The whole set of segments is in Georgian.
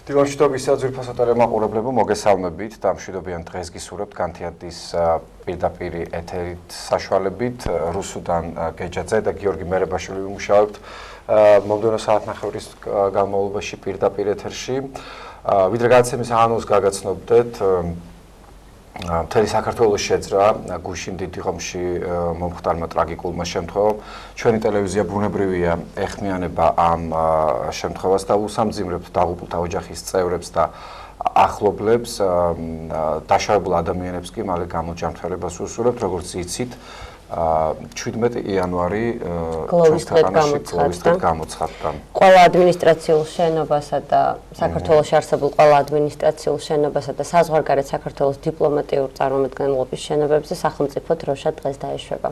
დილამშვიდობისა ძვირფასო ტელემაყურებლებო, მოგესალმებით და მშვიდობიან დღეს გისურვებთ განთიადის პირდაპირ ეთერით საშუალებით რუსუდან გეჯაძე და გიორგი მერებაშვილი ვიმუშავებთ მომდევნო საათნახევრის განმავლობაში პირდაპირ ეთერში. ვიდრე გადაცემის ანონსს გაგაცნობდეთ, მთელი საქართველოს შეძრა გუშინ დიდი ღომში მომხდარმა ტრაგიკულმა შემთხვევამ. ჩვენი ტელევიზია ბუნებრივია ეხმიანება ამ შემთხვევას და უსამძიმრებთ დაღუპულთა ოჯახის წევრებს და ახლობლებს, დაშავებულ ადამიანებს კი მალე გამოჯანმრთელებას უსურვებთ, როგორც იცით. 17 იანვარი გლოვის დღედ გამოცხადდა. ყველა ადმინისტრაციულ შენობასა და საქართველოში არსებულ ყველა ადმინისტრაციულ შენობასა და საზღვარგარეთ საქართველოს დიპლომატიურ წარმომადგენლობის შენობებზე სახელმწიფო დროშა დღეს დაეშვება.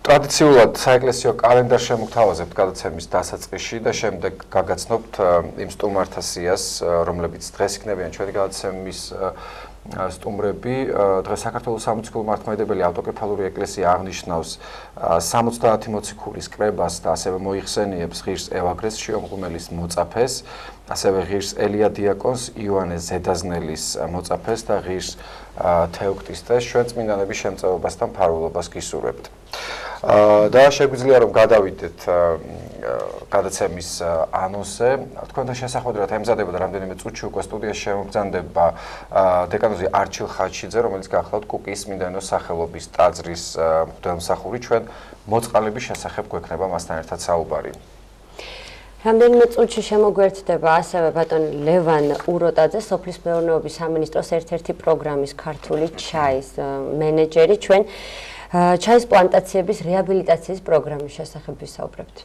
ტრადიციულად საეკლესიო კალენდარს შემოგთავაზებთ გადაცემის დასაწყისში და შემდეგ გაგაცნობთ იმ სტუმართა სიას, რომლებიც დღეს იქნებიან ჩვენი გადაცემის სტუმრები. დღეს საქართველოს სამოციქულო მართლმადიდებელი ავტოკეფალური ეკლესია აღნიშნავს 70 მოციქულის კრებას და ასევე მოიხსენიებს ღირს ევაგრეს შიომღვიმელის მოწაფეს, ასევე ღირს ელია დიაკონს იოანე ზედაზნელის მოწაფეს და ღირს თეოქტისტეს ჩვენ წმინდანების შემწეობასთან ფარულობას გისურვებთ. და შეგვიძლია რომ გადავიდეთ გადაცემის ანონსზე. თქვენთან შესახვედრად ემზადებოდა რამდენიმე წუთში უკვე სტუდიაში შემოგზანდება დეკანოზი არჩილ ხაჩიძე, რომელიც გახლავთ კუკიის წმინდანოს სახელობის ტაძრის მღვდელმსახური. ჩვენ მოწყალების შესახებ გვექნება მასთან ერთად საუბარი. რამდენიმე წუთში შემოგვერთდება ასევე ბატონი ლევან უროტაძე, სოფლის მეურნეობის სამინისტროს ერთ-ერთი პროგრამის ქართული ჩაის მენეჯერი. ჩვენ ჩაის პლანტაციების რეაბილიტაციის პროგრამის შესახებ ვისაუბრებთ.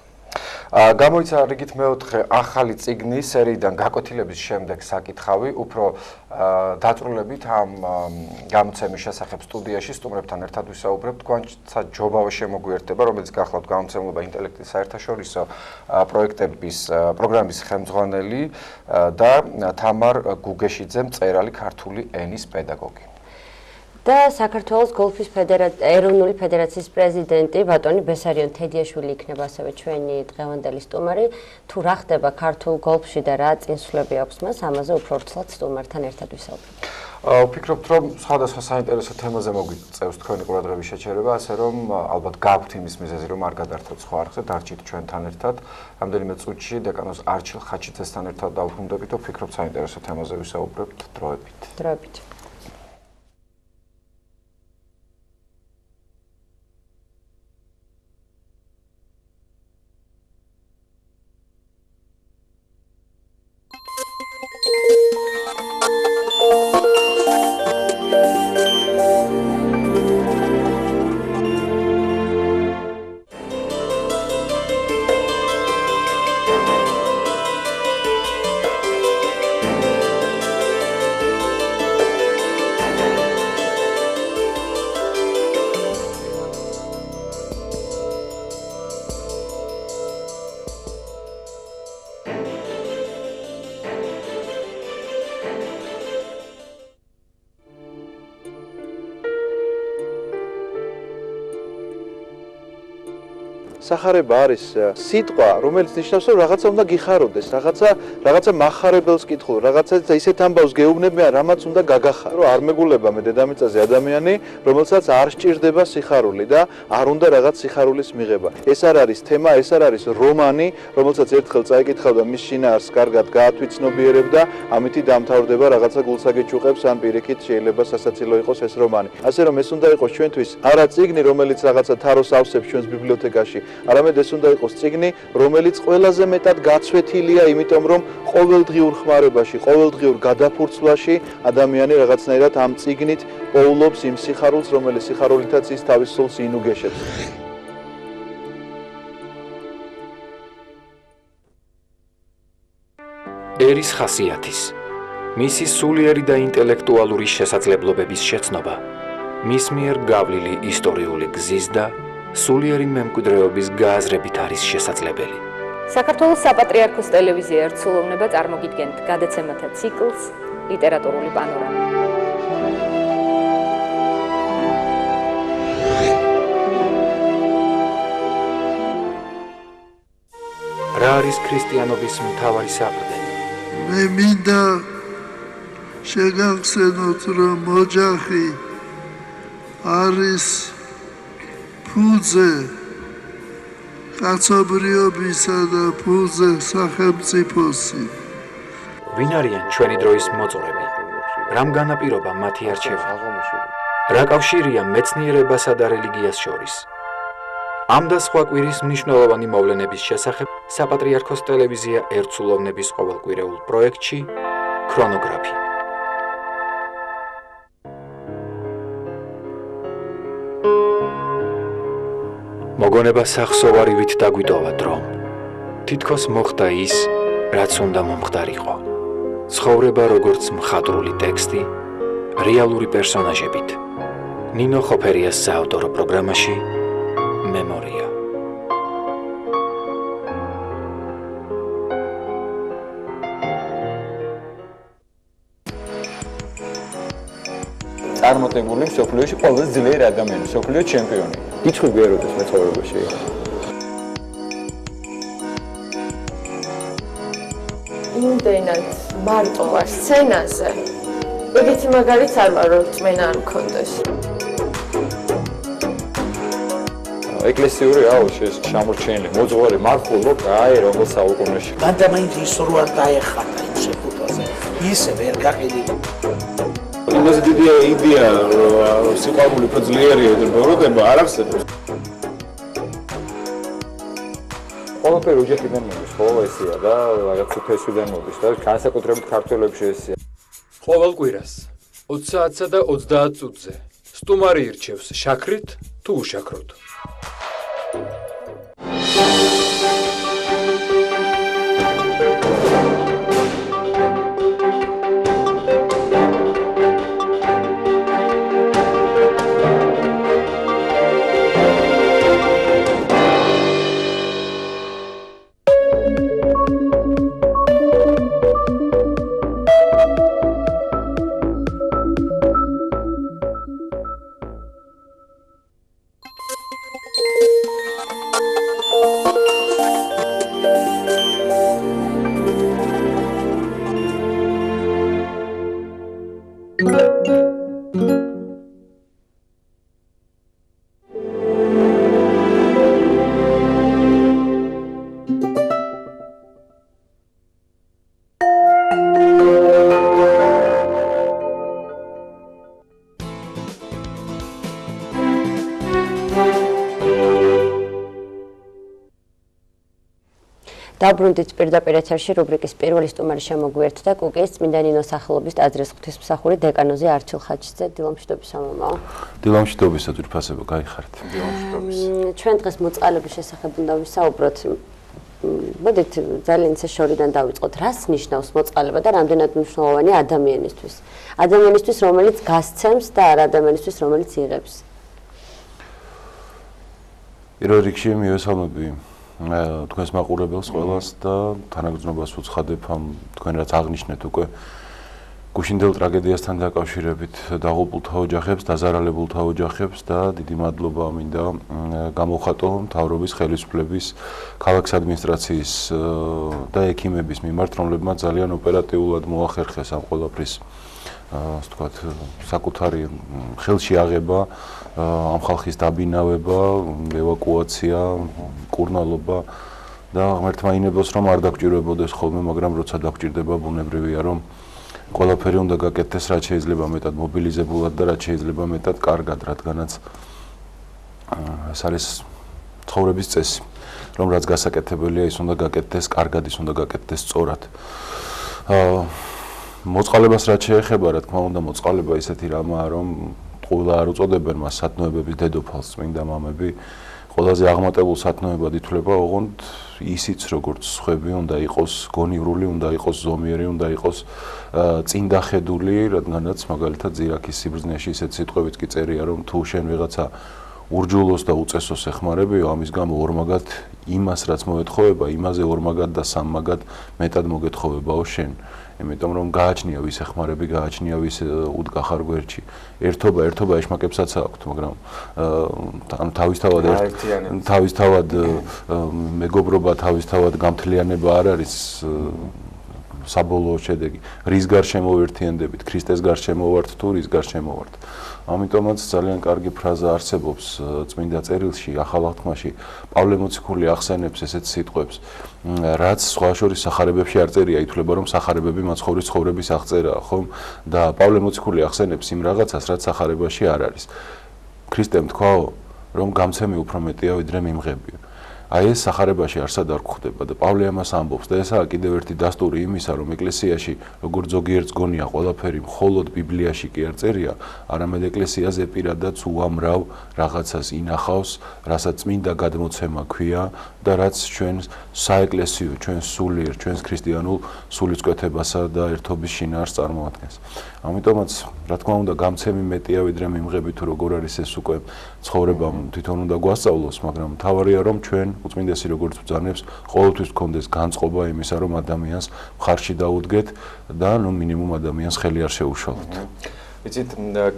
გამოიცა რიგით მეოთხე ახალი წიგნი სერიიდან გაკვეთილების შემდეგ საკითხავი, უფრო დაწვრილებით ამ გამოცემის შესახებ სტუდიაში სტუმრებთან ერთად ვისაუბრებთ. თქვენცა ჯობავე შემოგვიერთდება, რომელიც გახლავთ გამოცემლობა ინტელექტის საერთაშორისო პროექტების პროგრამის ხელმძღვანელი და თამარ გუგეშიძე, მწერალი, ქართული ენის პედაგოგი. და საქართველოს გოლფის ეროვნული ფედერაციის პრეზიდენტი ბატონი ბესარიონ თედიაშვილი იქნება ასევე ჩვენი დღევანდელი სტუმარი. თუ რა ხდება ქართულ გოლფში და რა წინსვლები აქვს მას, ამაზე უფრო ვრცლად სტუმართან ერთად ვისაუბრებთ. ვფიქრობთ, რომ სხვადასხვა საინტერესო თემაზე მოგვიწევს თქვენი ყურადღების შეჩერება, ასე რომ ალბათ გაქვთ იმის მიზეზი, რომ არ გადაართოთ სხვა არხზე, დარჩით ჩვენთან ერთად. რამდენიმე წუთში დეკანოზ არჩილ ხაჩიძესთან ერთად დავუბრუნდებით, ვფიქრობ საინტერესო თემაზე ვისაუბრებთ დროებით. სახარება არის სიტყვა, რომელიც ნიშნავს, რომ რაღაცა უნდა გიხაროდეს, რაღაცა მახარებელს კითხულ, რაღაცა ისეთ ამბავს გეუბნებიან, რამაც უნდა გაგახარო. რომ არ მეგულება მე დედამიწაზე ადამიანი, რომელსაც არ სჭირდება სიხარული და არ უნდა რაღაც სიხარულის მიღება. ეს არ არის თემა, ეს არ არის რომანი, რომელსაც ერთხელ წაიკითხავ და მის შინაარსს კარგად გაათვითცნობიერებ და ამითი დამთავრდება რაღაცა გულსაგეჭუყებს, ან პირიქით შეიძლება სასაცილო იყოს ეს რომანი. ასე რომ ეს უნდა იყოს ჩვენთვის არა წიგნი, რომელიც რაღაცა თაროს ავსებს ჩვენს ბიბლიოთეკაში, არამედ ეს უნდა იყოს წიგნი, რომელიც ყველაზე მეტად გაცვეთილია, იმიტომ რომ ყოველდღიურ ხმარებაში, ყოველდღიურ გადაფურცვლაში ადამიანი რაღაცნაირად ამ წიგნით პოულობს იმ სიხარულს, რომელიც სიხარულითაც ის თავის სულს ინუგეშებს. ერის ხასიათის, მისი სულიერი და ინტელექტუალური შესაძლებლობების შეცნობა, მის მიერ გავლილი ისტორიული გზის და სულიერი მემკვიდრეობის გააზრებით არის შესაძლებელი. საქართველოს საპატრიარქოს ტელევიზია ერთსულოვნება წარმოგიდგენთ გადაცემათა ციკლს ლიტერატურული პანორამა. რა არის ქრისტიანობის მთავარი საყრდენი? მე მინდა შეგახსენოთ, რომ ოჯახი არის ფუძე კაცობრიობისა და ფუძე სახელმწიფოსი. ვინ არიან ჩვენი დროის მოწორები? რამ განაპირობა მათი არჩევა? რა კავშირია მეცნიერებასა და რელიგიას შორის? ამ და სხვა კვირის მნიშვნელოვანი მოვლენების შესახებ საპატრიარქოს ტელევიზია ერთსულოვნების ყოველკვირეულ პროექტში ქრონოგრაფი. მოგონება სახსოვარივით დაგვიტოვა დრო. თითქოს მოხდა ის, რაც უნდა მომხდარიყო. ცხოვრება როგორც მხატვრული ტექსტი, რეალური პერსონაჟებით. ნინო ხოფერიას საავტორო პროგრამაში მემორია. წარმატებული მსოფლიოში ყველაზე ძლიერი ადამიანი, მსოფლიო ჩემპიონი. გიჩხუბი ეროდეს მეცხოვრებაში. იმდენად მარტო ვარ სცენაზე. ეგეთი მაგალითს არ ვარ, რომ წმენა არ მქონდეს. ეკლესიური აუშეს შემორჩენილი მოძღვარი მარხულობ აი როგორ საუკუნეში. გადამაინც ის რო არ დაეხატა იმ შეფუთვაზე. ისე ვერ გაყიდი. იმაზე დიდი იდეა რომ სიყვარული უფრო ძლიერი ეძებნება არ არსებობს. ყველაფერი ოჯახიდან მოდის, ხო, ესეა და რაღაც თესვიდან მოდის და განსაკუთრებით ქართველებში ესეა. ყოველ კვირას 20 საათსა და 30 წუთზე სტუმარი ირჩევს შაქრით თუ უშაქროთ. დაბრუნდით პირდაპირ ეთერში რუბრიკის პირველი სტუმარი შემოგვიერთდა კუკიის წმინდა ნინოს სახელობის ტაძრის ღვთისმსახური დეკანოზი არჩილ ხაჩიძე. დილამშვიდობისა მომავალ. დილამშვიდობისა ძვირფასება, გაიხარეთ. ჩვენ დღეს მოწყალების შესახებ უნდა ვისაუბროთ. მოდით ძალიან ისე შორიდან დავიწყოთ. რას ნიშნავს მოწყალება და რამდენად მნიშვნელოვანია ადამიანისთვის? ადამიანისთვის, რომელიც გასცემს და არა ადამიანისთვის, რომელიც იღებს. პირველ რიგში მივესალმები თქვენს მაყურებელს ყველას და თანაგრძნობას ვუცხადებ ამ თქვენ რაც აღნიშნეთ უკვე გუშინდელ ტრაგედიასთან დაკავშირებით დაღუპულთა ოჯახებს, დაზარალებულთა ოჯახებს და დიდი მადლობა მინდა გამოვხატო მთავრობის ხელისუფლების, ქალაქის ადმინისტრაციის და ექიმების მიმართ, რომლებმაც ძალიან ოპერატიულად მოახერხეს ამ ყველაფრის ასე ვთქვათ, საკუთარი ხელში აღება, ამ ხალხის დაბინავება, ევაკუაცია, კურნალობა და ღმერთმა ინებოს რომ არ დაგჭირვებოდეს ხოლმე, მაგრამ როცა დაგჭირდება ბუნებრივია რომ ყველაფერი უნდა გაკეთდეს რაც შეიძლება მეტად მობილიზებულად და რაც შეიძლება მეტად კარგად, რადგანაც ეს არის ცხოვრების წესი, რომ რაც გასაკეთებელია, ის უნდა გაკეთდეს კარგად, ის უნდა გაკეთდეს სწორად. მოწყალებას რაც შეეხება, რა თქმა უნდა, მოწყალება ისეთი რამაა, რომ ყველა არ უწოდებენ მას სათნოებების დედოფალს წმინდა მამები. ყველაზე აღმატებულ სათნოებად ითვლება, ოღონდ ისიც როგორც სხვები უნდა იყოს გონივრული, უნდა იყოს ზომიერი, უნდა იყოს წინდახედული, რადგანაც მაგალითად ზირაქის სიბრძნეში ისეთ სიტყვებით კი წერია, რომ თუ შენ ვიღაცა ურჯულოს და უწესოს ეხმარებიო, ამის გამო ორმაგად იმას რაც მოეთხოვება, იმაზე ორმაგად და სამმაგად მეტად მოგეთხოვებაო შენ. იმიტომ რომ გააჩნია ვის ეხმარები, გააჩნია ვის უდგა ხარ გვერდში. ერთობა ეშმაკებსაც აქვთ, მაგრამ თავისთავად მეგობრობა, თავისთავად გამთლიანება არ არის საბოლოო შედეგი. რის გარშემო ვერთიანდებით, ქრისტეს გარშემო ვართ თუ რის გარშემო ვართ. ამიტომაც ძალიან კარგი ფრაზა არსებობს წმინდა წერილში, ახალ აღთქმაში. პავლე მოციქული ახსენებს ესეთ სიტყვებს, რაც სხვა შორის სახარებებში არ წერია, ითვლება რომ სახარებები მაცხოვრის ცხოვრების აღწერაა, ხომ? და პავლე მოციქული ახსენებს იმ რაღაცას, რაც სახარებაში არ არის. ქრისტემ თქვაო, რომ გამცემი უფრო მეტია ვიდრე მიმღებია. აი ეს სახარებაში არსად არ გვხვდება და პავლე ამას ამბობს და ესაა კიდევ ერთი დასტური იმისა, რომ ეკლესიაში როგორც ზოგიერთს გონია ყველაფერი მხოლოდ ბიბლიაში კი არ წერია, არამედ ეკლესიაზე პირადად უამრავ რაღაცას ინახავს, რასაც წმინდა გადმოცემა ქვია და რაც ჩვენს საეკლესიო, ჩვენს სულიერ, ჩვენს ქრისტიანულ სულიწყვეთებასა და ერთობის შინაარსს წარმოადგენს. ამიტომაც, რა თქმა უნდა, გამცემი მეტია ვიდრე მიმღები თუ როგორ არის ეს უკვე ცხოვრებამ თვითონ უნდა გვასწავლოს, მაგრამ მთავარია რომ ჩვენ უწმინდესი როგორც ბრძანებს, ყოველთვის გქონდეს განწყობა იმისა, რომ ადამიანს მხარში დაუდგეთ და მინიმუმ ადამიანს ხელი არ შეუშალოთ. იცით,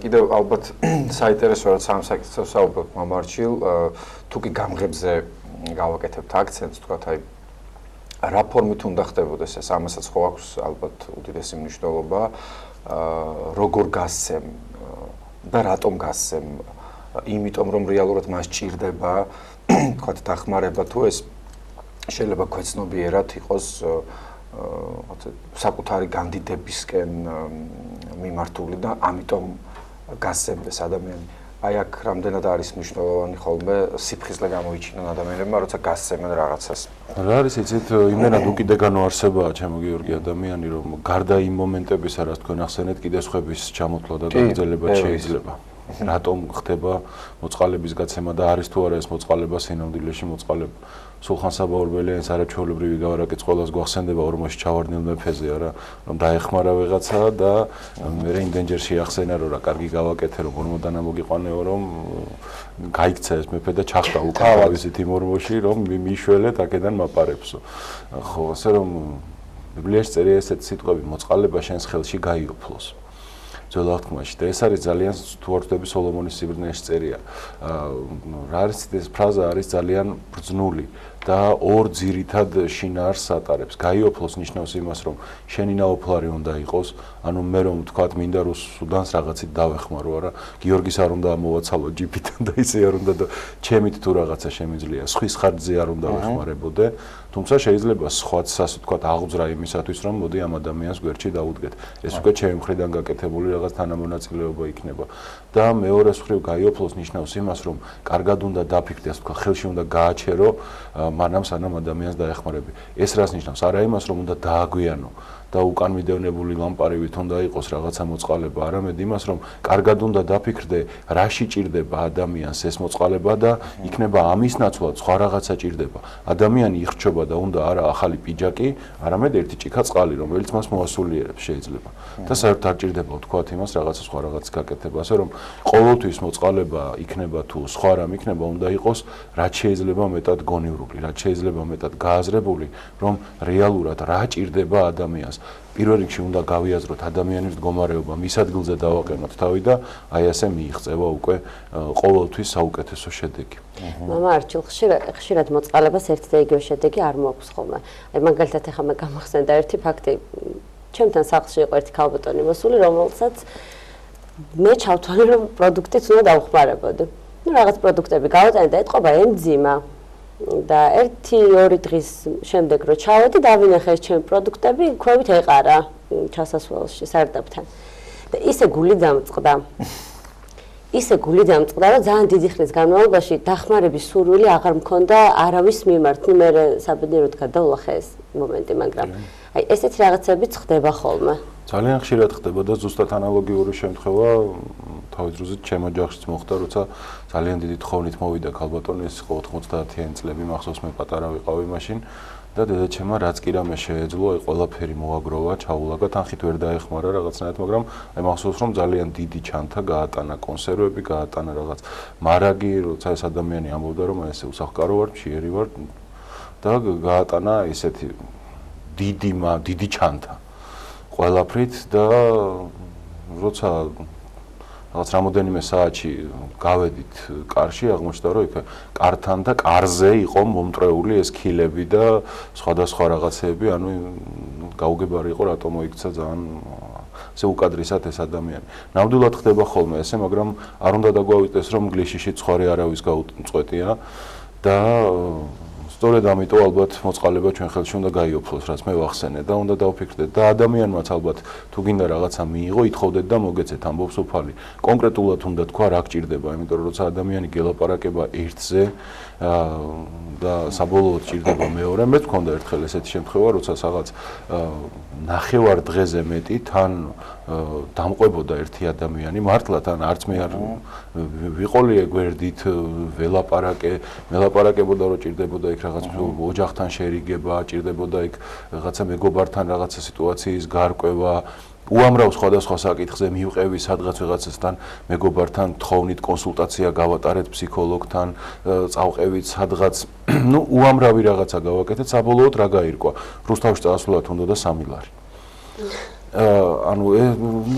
კიდევ ალბათ საინტერესო რაც ამ საკითხს საუბრობ მამარჩილ, თუ კი გამღებზე გავაკეთებთ აქცენტს, თქვათ აი რა ფორმით უნდა ხდებოდეს ეს, ამასაც ხო აქვს ალბათ უდიდესი მნიშვნელობა, როგორ გასცემ და რატომ გასცემ, იმიტომ რომ რეალურად მას ჭირდება თქვათ დახმარება თუ ეს შეიძლება ქვეცნობიერად იყოს საკუთარი განდიდებისკენ მიმართული და ამიტომ გასცემდეს ადამიანი. აი აქ რამდენად არის მნიშვნელოვანი ხოლმე სიფხიზლე გამოიჩინონ ადამიანებმა, როცა გასცემენ რაღაცას. რა არის იცით, იმენად უკიდეგანო არსებაა ჩემო გიორგი ადამიანი, რომ გარდა იმ მომენტებისა, რაც თქვენ ახსენეთ, კიდე სხვების ჩამოთვლა და გაგრძელება შეიძლება. რატომ ხდება მოწყალების გაცემა და არის თუ არა ეს მოწყალება სინამდვილეში მოწყალება. სულხან საბაურბელიანის არაჩვეულებრივი გავარაკიც ყველას გვახსენდება ორმოში ჩავარდნილ მეფეზე, არა, რომ დაეხმარა ვიღაცა და მე იმდენჯერ შეახსენა, რომ რა კარგი გავაკეთე, რომ ორმოდან მოგიყვანეო, რომ გაიქცა ეს მეფე და ჩახტა უკან ვიზით იმ ორმოში, რომ მიშველეთ აქედან მაპარებსო. ხო, ასე რომ ბიბლიაში წერია ესეთ სიტყვები, მოწყალება შენს ხელში გაიოფლოს. ძველ აღთქმაში და ეს არის ძალიან თუ არ ვთქვი სოლომონის სიბრძნეში წერია. რა არის ეს ფრაზა არის ძალიან ბრძნული და ორ ძირითად შინაარსს ატარებს. გაიოფლოს ნიშნავს იმას, რომ შენი ნაოფლარი უნდა იყოს, ანუ მე რომ ვთქვათ, მინდა რომ სუდანს რაღაცით დავეხმარო, არა, გიორგის არ უნდა მოვაცალო ჯიპიდან და ისე არ უნდა და ჩემით თუ რაღაცა შემიძლია, სხვის ხარჯზე არ უნდა ვეხმარებოდე, თუმცა შეიძლება სხვაც ასე ვთქვათ, აღძრა იმისათვის, რომ მოდი ამ ადამიანს გვერდში დაუდგეთ. ეს უკვე ჩემი მხრიდან გაკეთებული რაღაც თანამონაწილეობა იქნება. და მეორეს მხრივ გაიოფლოს ნიშნავს იმას, რომ კარგად უნდა დაფიქრდეს, თქვა ხელში უნდა გააჩერო მანამ სანამ ადამიანს დაეხმარები. ეს რას ნიშნავს? არა იმას, რომ უნდა დააგვიანო და უკან მიდევნებული ლამპარივით უნდა იყოს რაღაცა მოწყალება, არამედ იმას, რომ კარგად უნდა დაფიქრდე, რაში ჭირდება ადამიანს ეს მოწყალება და იქნება ამის ნაცვლად სხვა რაღაცა ჭირდება. ადამიანი იხრჩობა და უნდა არა ახალი პიჯაკი, არამედ ერთი ჭიქა წყალი, რომელიც მას მოასულიერებს შეიძლება. და საერთოდ არ ჭირდება ვთქვათ იმას, რაღაცა სხვა რაღაცის გაკეთება, ასე რომ ყოველთვის მოწყალება იქნება თუ სხვა რამ იქნება, უნდა იყოს რაც შეიძლება მეტად გონივრული, რაც შეიძლება მეტად გააზრებული, რომ რეალურად რა ჭირდება ადამიანს. პირველ რიგში უნდა გავიაზროთ ადამიანის მდგომარეობა, მის ადგილზე დავაყენოთ თავი და აი ასე მიიღწევა უკვე ყოველთვის საუკეთესო შედეგი. მამარჩილ, ხშირად მოწყალებას ერთი და იგივე შედეგი არ მოაქვს ხოლმე. აი მაგალითად ახლა მე გამახსენდა ერთი ფაქტი. ჩემთან სახლში იყო ერთი ქალბატონი მოსული, რომელსაც მე ჩავთვალე, რომ პროდუქტიც უნდა დავხმარებოდი. ნუ რაღაც პროდუქტები გავატანე და ეთყობა ემძიმა. და 1-2 დღის შემდეგ რო ჩავედი, დავინახე ეს ჩემი პროდუქტები ქვევით ეყარა ჩასასვლელში სარდაფთან. და ისე გული დამწყდა. რომ ძალიან დიდი ხნის განმავლობაში დახმარების სურვილი აღარ მქონდა არავის მიმართ. ნუ მე საბედნიეროდ გადავლახე ეს მომენტი, მაგრამ აი ესეთი რაღაცებიც ხდება ხოლმე. ძალიან ხშირად ხდება და ზუსტად ანალოგიური შემთხვევა თავის დროზე ჩემ ოჯახშიც მოხდა, როცა ძალიან დიდი თხოვნით მოვიდა ქალბატონი, ეს იყო 90-იანი წლები, მახსოვს მე პატარა ვიყავი მაშინ და დედაჩემმა რაც კი რამე შეეძლო, აი ყველაფერი მოაგროვა, ჩაულაგა, თანხით ვერ დაეხმარა რაღაცნაირად, მაგრამ აი მახსოვს რომ ძალიან დიდი ჩანთა გაატანა, კონსერვები გაატანა რაღაც მარაგი, როცა ეს ადამიანი ამბობდა რომ აი ესე უსახკარო ვარ, მშიერი ვარ და გაატანა ესეთი დიდი ჩანთა ყველაფრით და როცა რაღაც რამოდენიმე საათში გავედით კარში, აღმოჩნდა რომ იქ კართან და კარზე იყო მომტრეული ეს ქილები და სხვადასხვა რაღაცეები, ანუ გაუგებარი იყო რატომ მოიქცა ძალიან ესე უკადრისად ეს ადამიანი. ნამდვილად ხდება ხოლმე ესე, მაგრამ არ უნდა დაგვავიწყდეს რომ გლიშიში ცხარე არავის გაუწყვეტია და სწორედ ამიტომ ალბათ მოწყალება ჩვენ ხელში უნდა გაიოფლოს, რაც მე ვახსენე და უნდა დავფიქრდეთ და ადამიანმაც ალბათ თუ გინდა რაღაცა მიიღო, ითხოვდეთ და მოგეცეთ, ამბობს უფალი. კონკრეტულად უნდა თქვა რა გჭირდება, იმიტომ რომ როცა ადამიანი გელაპარაკება ერთზე და საბოლოოდ ჭირდება მეორე, მეც მქონდა ერთხელ ესეთი შემთხვევა, როცა რაღაც ნახევარ დღეზე მეტი თან დამყვებოდა ერთი ადამიანი, მართლა თან არც მე არ ვიყოლიე გვერდით, ველაპარაკებოდა რომ ჭირდებოდა იქ რაღაც ოჯახთან შერიგება, ჭირდებოდა იქ რაღაცა მეგობართან რაღაცა სიტუაციის გარკვევა, უამრავ სხვადასხვა საკითხზე მივყევი სადღაც ვიღაცასთან მეგობართან თხოვნით კონსულტაცია გავატარეთ ფსიქოლოგთან, წავყევით სადღაც, ну უამრავი რაღაცა გავაკეთეთ, საბოლოოდ რა გაირკვა? რუსთავში წასვლათ უნდა და 3 ლარი. ანუ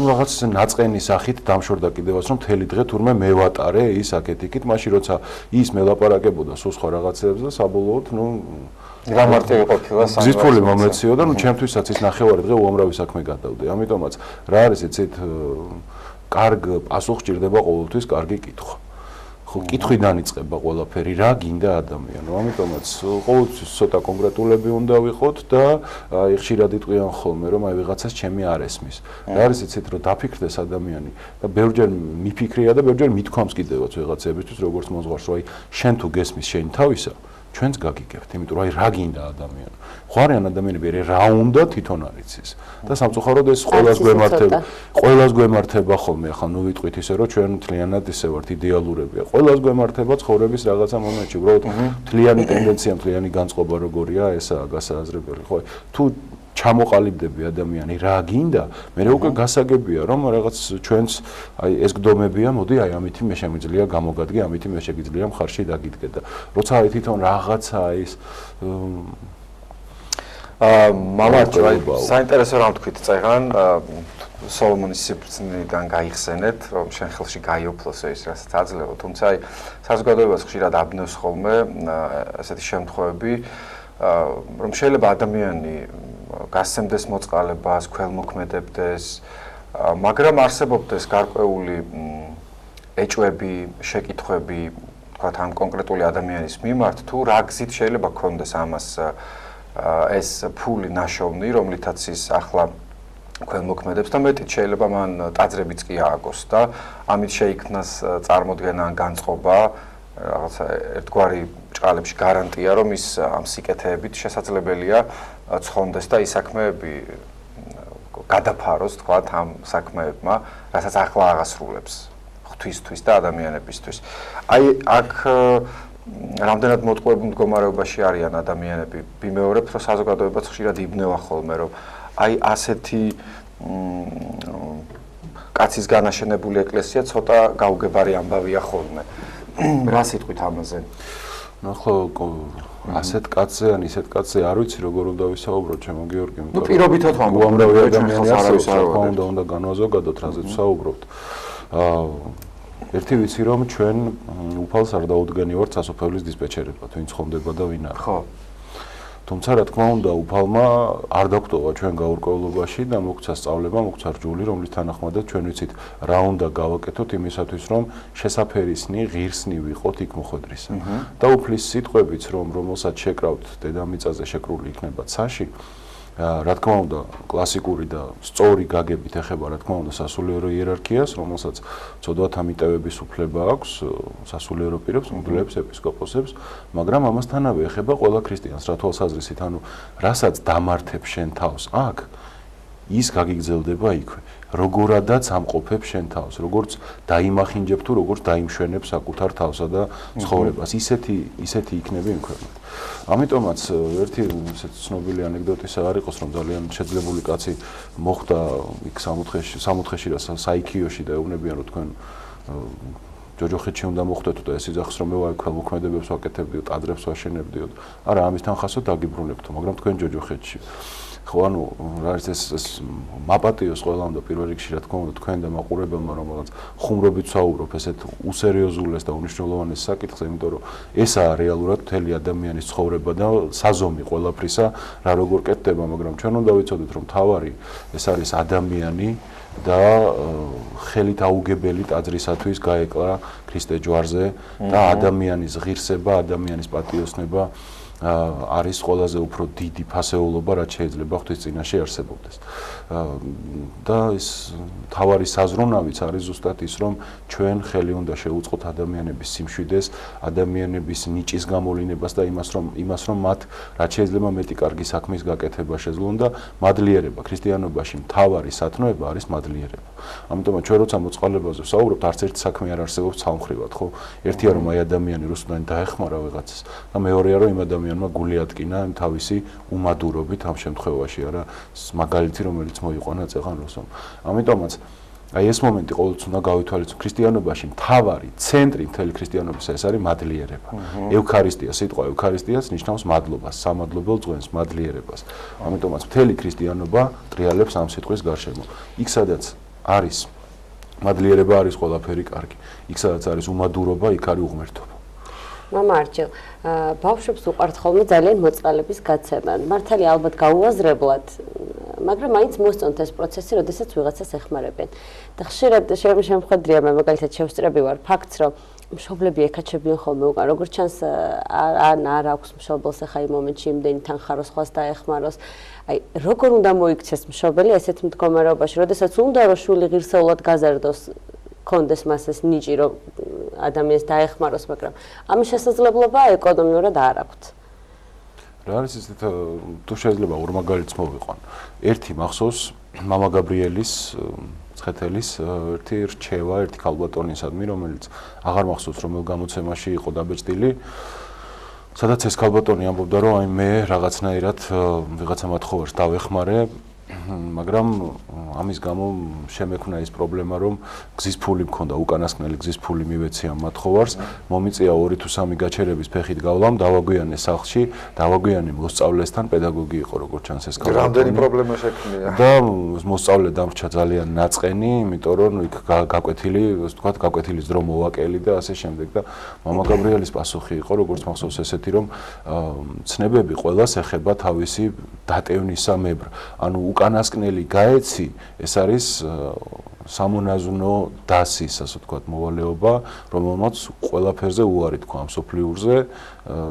რაღაც ნაწყენი სახით დამშორდა კიდევაც რომ მთელი დღე თურმე მევატარე ის აკეთიკით, მაშინ როცა ის მელაპარაკებოდა სულ სხვა რაღაცებზე და საბოლოოდ გამარტივი ყოფილა ზიფული მომეციო და ჩემთვისაც ის ნახევარი დღე უამრავი საქმე გადავდე. ამიტომაც რა არის იცით, კარგ პასუხს ჭირდება ყოველთვის კარგი კითხვა. ხო, კითხვიდან იწყება ყველაფერი, რა გინდა ადამიანო. ამიტომაც ყოველთვის ცოტა კონკრეტულები უნდა ვიყოთ და ხშირად იტყვიან ხოლმე რომ აი ვიღაცას ჩემი არ ესმის. რა არის იცით, რომ დაფიქრდეს ადამიანი და ბევრჯერ მიფიქრია და ბევრჯერ მithქვამს კიდევაც ვიღაცებისთვის, როგორც მოძღვარს, რომ აი შენ თუ გესმის შენი თავისა, ჩვენც გაგიგებთ, იმიტომ რომ აი რა გინდა ადამიანო. ხო არიან ადამიანები, რა უნდა თვითონ არ იცის. და სამწუხაროდ ეს ყველას გვემართება ხოლმე, ახლა ნუ ვიტყვით ისე რომ ჩვენ მთლიანად ისე ვართ იდეალურებია. ყველას გვემართება ცხოვრების რაღაცა მომენტში, უბრალოდ მთლიანი ტენდენცია, მთლიანი განწყობა როგორია, ესაა გასააზრებელი, ხო? თუ ჩამოყალიბდები ადამიანი რა გინდა, მე უკვე გასაგებია რომ რაღაც ჩვენც აი ეს გდომებია, მოდი აი ამითი მე შემიძლია გამოგადგე, ამითი მე შეგიძლია მხარში დაგიდგე და როცა აი თვითონ რაღაცა ის მამაჩო, აი საინტერესო რამ თქვით წეგან სოლომონის სიბრძნიდან გაიხსენეთ, რომ შენ ხელში გაიოფლოს ის რასაც აძლევო, თუმცა აი საზოგადოებას ხშირად აბნევს ხოლმე ესეთი შემთხვევები, რომ შეიძლება ადამიანი გასცემდეს მოწყალებას, ქველმოქმედებდეს, მაგრამ არსებობდეს გარკვეული ეჭვები, შეკითხვები, თქვათ ამ კონკრეტული ადამიანის მიმართ, თუ რა გზით შეიძლება გქონდეს ამას ეს ფული ნაშოვნი, რომლითაც ის ახლა ქველმოქმედებს და მეტიც შეიძლება მან ტაძრებიც კი ააგოს და ამით შეიქმნას წარმოდგენა ან განწყობა, რაღაცა ერთგვარი ბრჭყალებში გარანტია, რომ ის ამ სიკეთეებით შესაძლებელია ცხონდეს და ის საქმეები გადაფაროს, თქვათ, ამ საქმეებმა, რასაც ახლა აღასრულებს ღვთისთვის და ადამიანებისთვის. აი, აქ რამდენად მოტყუებულ მდგომარეობაში არიან ადამიანები. ვიმეორებ, რომ საზოგადოებაც ხშირად იბნევა ხოლმე, რომ აი ასეთი კაცის განაშენებული ეკლესია ცოტა გაუგებარი ამბავია ხოლმე. რა სიტყვით ამაზე? ნახო, ასეთ კაცზე ან ისეთ კაცზე არ ვიცი როგორ უნდა ვისაუბროთ, ჩემო გიორგი. ნუ პირობითად ვამბობ, უამრავი ადამიანი არის, უნდა განვაზოგადოთ, რაზეც ვსაუბრობთ. ერთი ვიცი რომ ჩვენ უფალს არ დაუდგენი ვართ სასოფლების დისპეჩერებად, ვინ ცხონდება და ვინ არა. ხო. თუმცა რა თქმა უნდა, უფალმა არ დაგვტოვა ჩვენ გაურკვევლობაში და მოგცა სწავლება, მოგცა რჯული, რომლის თანახმადაც ჩვენ ვიცით რა უნდა გავაკეთოთ იმისათვის, რომ შესაფერისნი, ღირსნი ვიყოთ იქ მოხვედრისა. და უფლის სიტყვებიც, რომელსაც შეკრავთ დედამიწაზე შეკრული იქნება ცაში, რა თქმა უნდა, კლასიკური და სწორი გაგებით ეხება, რა თქმა უნდა, სასულიერო იერარქიას, რომელსაც ცოდვათ ამიტევების უფლება აქვს სასულიერო პირებს, მღვდლებს, ეპისკოპოსებს, მაგრამ ამასთანავე ეხება ყველა ქრისტიანს, რა თვალსაზრისით, ანუ რასაც დამართებ შენ თავს აქ, ის გაგიგრძელდება იქვე. როგორადაც ამყოფებ შენ თავს, როგორც დაიმახინჯებ თუ როგორც დაიმშვენებ საკუთარ თავსა და ცხოვრებას, ისეთი იქნება იმ ქვეყნად. ამიტომაც ერთი ისეთ ცნობილი ანეკდოტისა არ იყოს, რომ ძალიან შეძლებული კაცი მოხვდა იქ სამოთხეში და საიქიოში და ეუბნებიან, რომ თქვენ ჯოჯოხეთში უნდა მოხდეთო და ეს იძახის რომ მე ქველმოქმედებებს ვაკეთებდიო, ტაძრებს ვაშენებდიო. არა, ამისთან ხასო დაგიბრუნებთო, მაგრამ თქვენ ჯოჯოხეთში. ხო, ანუ რა არის ეს მაპატიოს ყველამ და პირველ რიგში რა თქმა უნდა თქვენ და მაყურებელმა რომელსაც ხუმრობით საუბრობ ესეთ უსერიოზულეს და უნიშნულოვანეს საკითხზე, იმიტომ რომ ესაა რეალურად მთელი ადამიანის ცხოვრება და საზომი ყველაფრისა, რა როგორ კეთდება, მაგრამ ჩვენ უნდა ვიცოდეთ რომ თავარი ეს არის ადამიანი და ხელით აუგებელი ტაძრისათვის გაეკლა ქრისტე ჯვარზე და ადამიანის ღირსება, ადამიანის პატიოსნება არის ყველაზე უფრო დიდი ფასეულობა, რაც შეიძლება ღვთის წინაშე არსებობდეს. და ეს თავარი საზრუნავიც არის ზუსტად ის, რომ ჩვენ ხელი უნდა შევუწყოთ ადამიანების სიმშვიდეს, ადამიანების ნიჭის გამოვლინებას და იმას რომ მათ რაც შეიძლება მეტი კარგი საქმის გაკეთება შეძლონ და მადლიერება. ქრისტიანობაში მთავარი სათნოება არის მადლიერება. ამიტომაც ჩვენ როცა მოწყალებაზე ვსაუბრობთ, არც ერთი საქმე არ არსებობს ცალმხრივად, ხო? ერთია რომ აი ადამიანი რუსუდანი დაეხმარა ვიღაცას და მეორეა რომ იმ ადამიანმა გული ატკინა თავისი უმადურობით ამ შემთხვევაში, არა მაგალითი რომელიც მოიყვანა წეღან რუსომ. ამიტომაც აი ეს მომენტი ყოველთვის უნდა გავითვალისწინოთ. ქრისტიანობაში მთავარი ცენტრი მთელი ქრისტიანობისა ეს არის მადლიერება. ევქარისტია, სიტყვა ევქარისტიაც ნიშნავს მადლობას, სამადლობელ ძღვენს, მადლიერებას. ამიტომაც მთელი ქრისტიანობა ტრიალებს ამ სიტყვის გარშემო. იქ სადაც არის მადლიერება, არის ყველაფერი კარგი. იქ სადაც არის უმადურობა, იქ არის უღმერთობა. მამა არჩილ, ბავშვებს უყვართ ხოლმე ძალიან მოწყალების გაცემა. მართალი ალბათ გაუაზრებლად, მაგრამ მაინც მოსწონთ ეს პროცესი, როდესაც ვიღაცას ეხმარებენ. და ხშირად შემხედრია მე მაგალითად შევსწრები ვარ ფაქტს, რომ მშობლები ეკაჩებიან ხოლმე უკან, როგორც ჩანს არ აქვს მშობელს ახლა იმ მომენტში იმდენი თანხაროს ხვას დაეხმაროს. აი, როგორ უნდა მოიქცეს მშობელი ესეთ მდგომარეობაში, როდესაც უნდა რომ შვილი ღირსეულად გაზარდოს, კონდეს მას ეს ნიჭი, რომ ადამიანს დაეხმაროს, მაგრამ ამის შესაძლებლობა ეკონომიურად არ აქვს. რა არის ისეთ თუ შეიძლება ორ მაგალითს მოვიყვან. ერთი მახსოვს მამა გაბრიელის ცხეთელის ერთი რჩევა, ერთი ქალბატონისადმი, რომელიც აღარ მახსოვს რომელ გამოცემაში იყო დაბეჭდილი. სადაც ეს ქალბატონი ამბობდა, რომ აი მე რაღაცნაირად ვიღაცა მათხოვარს დავეხმარე, მაგრამ ამის გამო შემექმნა ის პრობლემა, რომ გზის ფული მქონდა, უკანასკნელი გზის ფული მივეცია მათხოვარს, მომიწია 2 თუ 3 გაჩერების ფეხით გავლამ, დავაგვიანე სახლში, დავაგვიანე მოსწავლესთან, პედაგოგი იყო როგორც ჩანს ეს ქალბატონი. რამდენი პრობლემა შექმნია? და მოსწავლე დამრჩა ძალიან ნაწყენი, იმიტომ რომ იქ გაკვეთილი, ასე ვთქვათ, გაკვეთილის დრო მოვაკელი და ასე შემდეგ და მამა გაბრიელის პასუხი იყო, როგორც მახსოვს ესეთი, რომ ცნებები ყველას ეხება თავისი დატევნისა მებრ. ანუ უკანასკნელი გაეცი, ეს არის სამონაზვნო დასის, ასე ვთქვათ, მოვალეობა, რომელმაც ყველაფერზე უარი თქვა ამ სოფლიურზე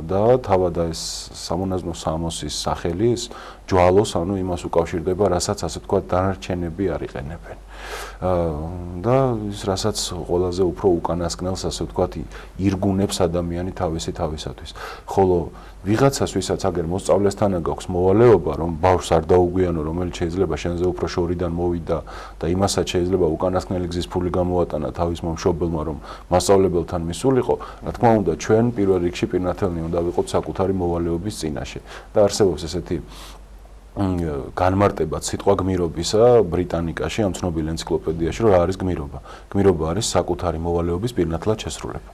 და თავად ეს სამონაზვნო სამოსის სახელი ის ჯვალოს, ანუ იმას უკავშირდება, რასაც ასე ვთქვათ, დანარჩენები არ იყენებენ. და ის რასაც ყველაზე უფრო უკანასკნელს, ასე ვთქვათ, ირგუნებს ადამიანი თავისათვის. ხოლო ვიღაცას, ვისაც აგერ მოსწავლესთანა გაქვს მოვალეობა, რომ ბავშვს არ დაუგვიანო, რომელიც შეიძლება შენზე უფრო შორიდან მოვიდა და იმასაც შეიძლება უკანასკნელი გზის ფული გამოატანა თავის მომშობელმა, რომ მასწავლებელთან მისულიყო, რა თქმა უნდა, ჩვენ პირველ რიგში პირნათელნი უნდა ვიყოთ საკუთარი მოვალეობის წინაშე. და არსებობს ესეთი განმარტებად სიტყვა გმირობისა ბრიტანიკაში ამ ცნობილ ენციკლოპედიაში, რომ რა არის გმირობა. გმირობა არის საკუთარი მოვალეობის პირნათლად შესრულება.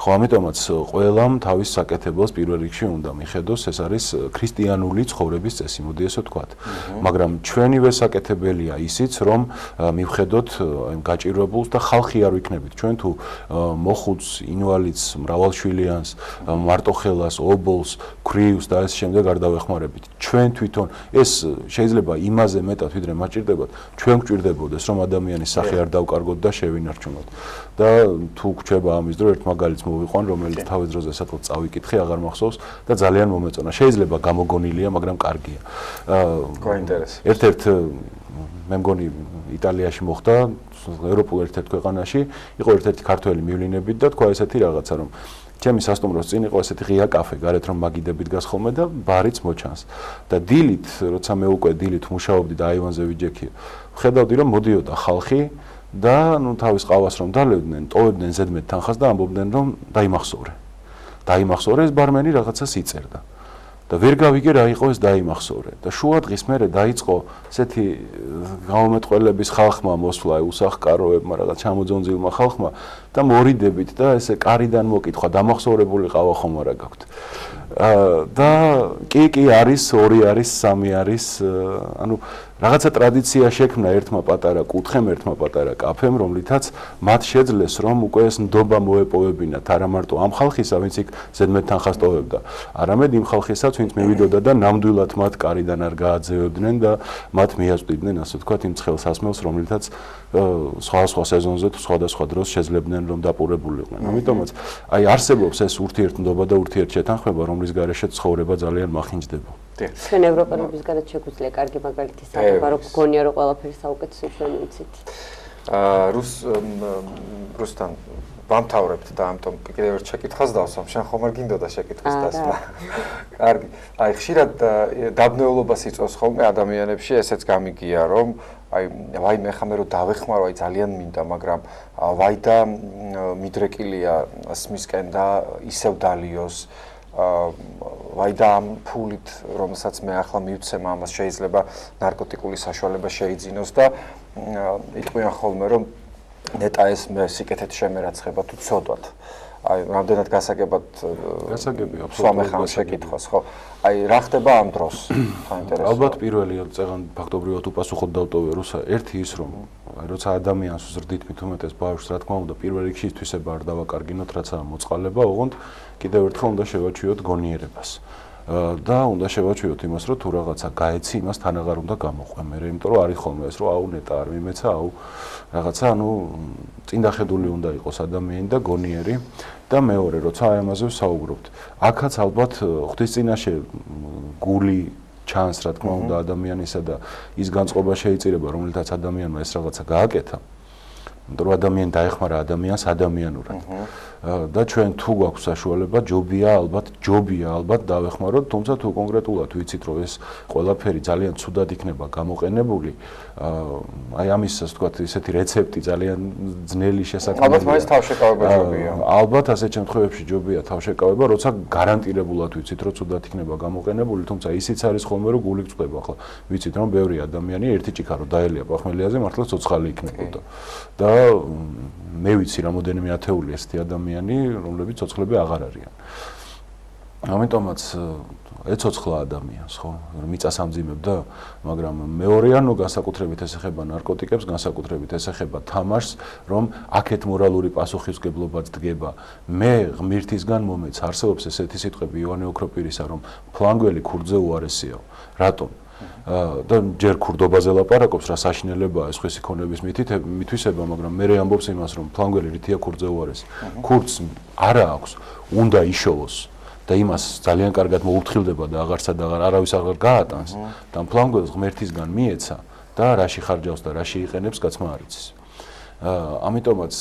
ხო, ამიტომაც ყველამ თავის საკეთებელს პირველ რიგში უნდა მიხედოს, ეს არის ქრისტიანული ცხოვრების წესი, მოდი ესე ვთქვათ. მაგრამ ჩვენივე საკეთებელია ისიც, რომ მივხედოთ გაჭირვებულს და ხალხი არ ვიქნებით. ჩვენ თუ მოხუცს, ინვალიდს, მრავალშვილიანს, მარტოხელას, ობოლს, ქვრივს და ეს შემდეგ არ დავეხმარებით. ჩვენ თვითონ ეს შეიძლება იმაზე მეტად ვიდრე მათ ჭირდებათ, ჩვენ გვჭირდებოდეს, რომ ადამიანის სახე არ დავკარგოთ და შევინარჩუნოთ. და თუ გრჩება ამის დრო ერთ მაგალითს მოვიყვან, რომელიც თავის დროზე სადღაც წავიკითხე, აღარ მახსოვს და ძალიან მომეწონა. შეიძლება გამოგონილია, მაგრამ კარგია. გვაინტერესებს. ერთ-ერთ მე მგონი იტალიაში მოხდა, ევროპულ ერთ-ერთ ქვეყანაში, იყო ერთ-ერთი ქართველი მივლინებით და თქვა ესეთი რაღაცა, რომ ჩემი სასტუმროს წინ იყო ესეთი ღია კაფე, გარეთ რომ მაგიდებით გას ხოლმე და ბარიც მოჩანს. და დილით, როცა მე უკვე დილით მუშაობდი და აივანზე ვიჯექი, ხედავდი რომ მოდიოდა ხალხი და ნუ თავის ყავას რომ დალევდნენ, ტოვებდნენ ზედმეტ თანხას და ამბობდნენ რომ დაიმახსოვრე. დაიმახსოვრე, ეს ბარმენი რაღაცას იწერდა. და ვერ გავიგე რა იყო ეს დაიმახსოვრე და შუადღის მერე დაიწყო ესეთი გამომეტყველების ხალხმა მოსვლა უსახკაროებმა რაღაც ჩამოძონძილმა ხალხმა და მორიდებით და ესე კარიდან მოკითხვა დამახსოვრებული ყავა ხომ არა გაქვთ და კი არის 2 არის 3 არის ანუ რაღაცა ტრადიცია შექმნა ერთმა პატარა კუთხემ ერთმა პატარა კაფემ რომლითაც მათ შეძლეს რომ უკვე ეს ნდობა მოეპოვებინათ არა მარტო ამ ხალხისა ვინც იქ ზედმეტ თანხას ტოვებდა არამედ იმ ხალხისაც ვინც მივიდოდა და ნამდვილად მათ კარიდან არ გააძევებდნენ და მათ მიაწვდიდნენ ასე ვთქვათ იმ ცხელ სასმელს რომლითაც სხვა სეზონზე თუ სხვადასხვა დროს შეძლებდნენ რომ დაპურებულიყვნენ ამიტომაც აი არსებობს ეს ურთიერთნდობა და ურთიერთშეთანხმება რომლის გარეშე ცხოვრება ძალიან მახინჯდება ჩვენ ევროპელების გარეთ შეგვიძლია კარგი მაგალითი საერთოდ რომ გონია რომ ყველაფერი საუკეთესო ჩვენ ვიცით რუსთან ვამთავრებთ და ამიტომ კიდევ ერთ შეკითხვას დავსვამ შენ ხომ არ გინდოდა შეკითხვის დასმა კარგი აი ხშირად დაბნეულობას იწვევს ხოლმე ადამიანებში ესეც გამიგია რომ აი ვაი მე ხამე რომ დავეხმარო აი ძალიან მინდა მაგრამ ვაი და მიდრეკილია სმისკენ და ისევ დალიოს ვაი და ამ ფულით რომელსაც მე ახლა მივცემ ამას შეიძლება ნარკოტიკული საშუალება შეიძინოს და იტყვიან ხოლმე რომ ნეტა ეს მე სიკეთეთ შემერაცხება თუ ცოდვათ აი რამდენად გასაგებად სვამეხან შეკითხვას ხო აი რა ხდება ამ დროს საინტერესოა ალბათ პირველი წეგან ფაქტობრივად უპასუხოდ დავტოვე რუსა ერთი ის რომ აი როცა ადამიანს ვზრდით მით უმეტეს ბავშვს რა თქმა უნდა პირველ რიგში ის თვისება არ დავაკარგინოთ რაცაა მოწყალება ოღონდ კიდევ ერთხელ უნდა შევაჩვიოთ გონიერებას და უნდა შევაჩვიოთ იმას რომ თუ რაღაცა გაეცი იმას თანაღარ უნდა გამოყვე მე იმიტომ რომ არის ხოლმე ეს რომ აუ ნეტა არ მიმეცა აუ რაღაცა ანუ წინდახედული უნდა იყოს ადამიანი და გონიერი და მეორე როცა აი ამაზე ვსაუბრობთ აქაც ალბათ ღვთისწინაშე გული ჩანს რა თქმა უნდა ადამიანისა და ის განწყობა შეიწირება რომელთაც ადამიანმა ეს რაღაცა გააკეთა იმიტომ რომ ადამიანი დაეხმარა ადამიანს ადამიანურად და ჩვენ თუ გვაქვს საშუალება ჯობია ალბათ დავეხმაროთ თუმცა თუ კონკრეტულად ვიცით რომ ეს ყველაფერი ძალიან ცუდად იქნება გამოყენებული აი ამის ასე ვთქვათ ესეთი რეცეპტი ძალიან ძნელი შესაძლებელი ალბათ მაინც თავშეკავება ჯობია ალბათ ასეთ შემთხვევებში ჯობია თავშეკავება როცა გარანტირებულად ვიცით რომ ცუდად იქნება გამოყენებული თუმცა ისიც არის ხოლმე რომ გული გწყდება ახლა ვიცით რომ ბევრი ადამიანი ერთი ჭიქარო დაელია პახმელიაზე მართლა ცოცხალი იქნებოდა და მე ვიცი რამოდენიმე ათეული ესეთი ადამიანი რომლებიც ცოცხლები აღარ არიან ამიტომაც ეცოცხლა ადამიანს ხო მიწას ამძიმებდა მაგრამ მეორე ანუ განსაკუთრებით ეს ეხება ნარკოტიკებს განსაკუთრებით ეს ეხება თამაშს რომ აქეთ მორალური პასუხისმგებლობაც დგება მე ღმერთისგან მომეც არსებობს ესეთი სიტყვები იოანე ოქროპირისა რომ ფლანგველი ქურდზე უარესიაო რატომ და ჯერ ქურდობაზე ლაპარაკობს რა საშინელებაა ეს ხვისი ქონების მითვისება მაგრამ მე ამბობს იმას რომ ფლანგველი რითია ქურდზე უარესი ქურდს არა აქვს უნდა იშოვოს და იმას ძალიან კარგად მოურთხილდება და აღარსა და არავის აღარ გაატანს და ფლანგველს ღმერთისგან მიეცა და რაში ხარჯავს და რაში იყენებს კაცმა არ იცის ამიტომაც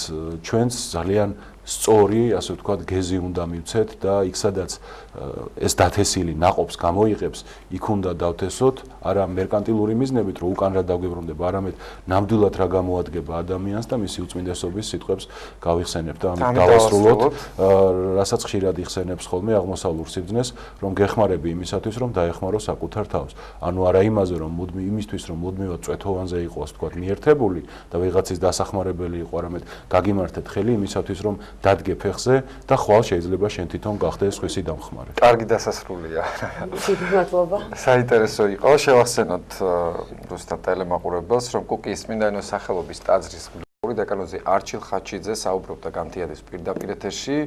ჩვენს ძალიან სწორი ასე ვთქვათ გეზი უნდა მივცეთ და იქ სადაც ეს დათესილი ناقობს გამოიღებს იქ უნდა დავთესოთ არა მერკანტილური მიზნებით რომ უკან რა დაგვებრუნდება არამედ ნამდვილად რა გამოადგება ადამიანს და მისი უწმინდესობის სიტყვებს გავიხსენებთ და ამით დავასრულოთ რასაც ხშირად იხსენებს ხოლმე აღმოსავლურ სიბრძნეს რომ გეხმარები იმისათვის რომ დაეხმარო საკუთარ თავს ანუ არა იმაზე რომ იმისთვის რომ მუდმივად წვეთოვანზე იყოს ვთქვათ მიერთებული და ვიღაცის დასახმარებელი იყო არამედ გაგიმართეთ ხელი იმისათვის რომ დადგე ფეხზე და ხვალ შეიძლება შენ თვითონ გახდეს ხვისი დამხმარე. კარგი დასასრულია. მადლობა. საინტერესო იყო. შევახსენოთ რუსთან ტელემაყურებელს, რომ კუკიის წმინდანოს სახელობის ტაძრის მდივანი დეკანოზი არჩილ ხაჩიძე საუბრობდა განთიადის პირდაპირ ეთერში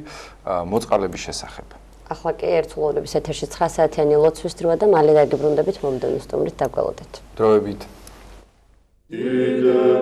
მოწყალების შესახებ. ახლა კი ერთსულოვნების ეთერში 9 საათიანი ლოცვის დროა და მალე დაგიბრუნდებით მომდევნო სტუმრით დაგველოდეთ. დროებით. Gigant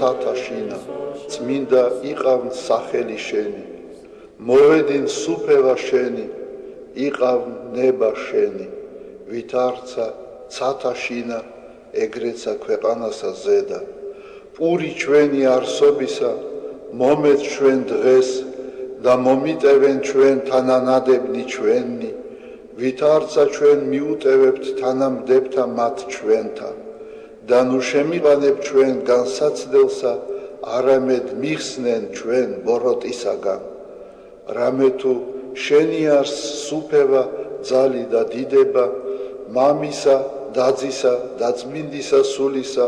ცათა შინა წმინდა იყავ სახელი შენი მოვედინ სუფევა შენი იყავ ნება შენი ვითარცა ცათა შინა ეგრეცა ქვეყანასა ზედა პური ჩვენი არსობისა მომეც ჩვენ დღეს და მომიტევენ ჩვენ თანანადებნი ჩვენი ვითარცა ჩვენ მიუტევებთ თანამდებთა მათ ჩვენთა და ნუ შემიყანებ ჩვენ განსაცდელსა არამედ მიხსნენ ჩვენ ბოროტისაგან რამე თუ შენი არს სუფევა ძალი და დიდება მამისა დაძისა და წმინდისა სულისა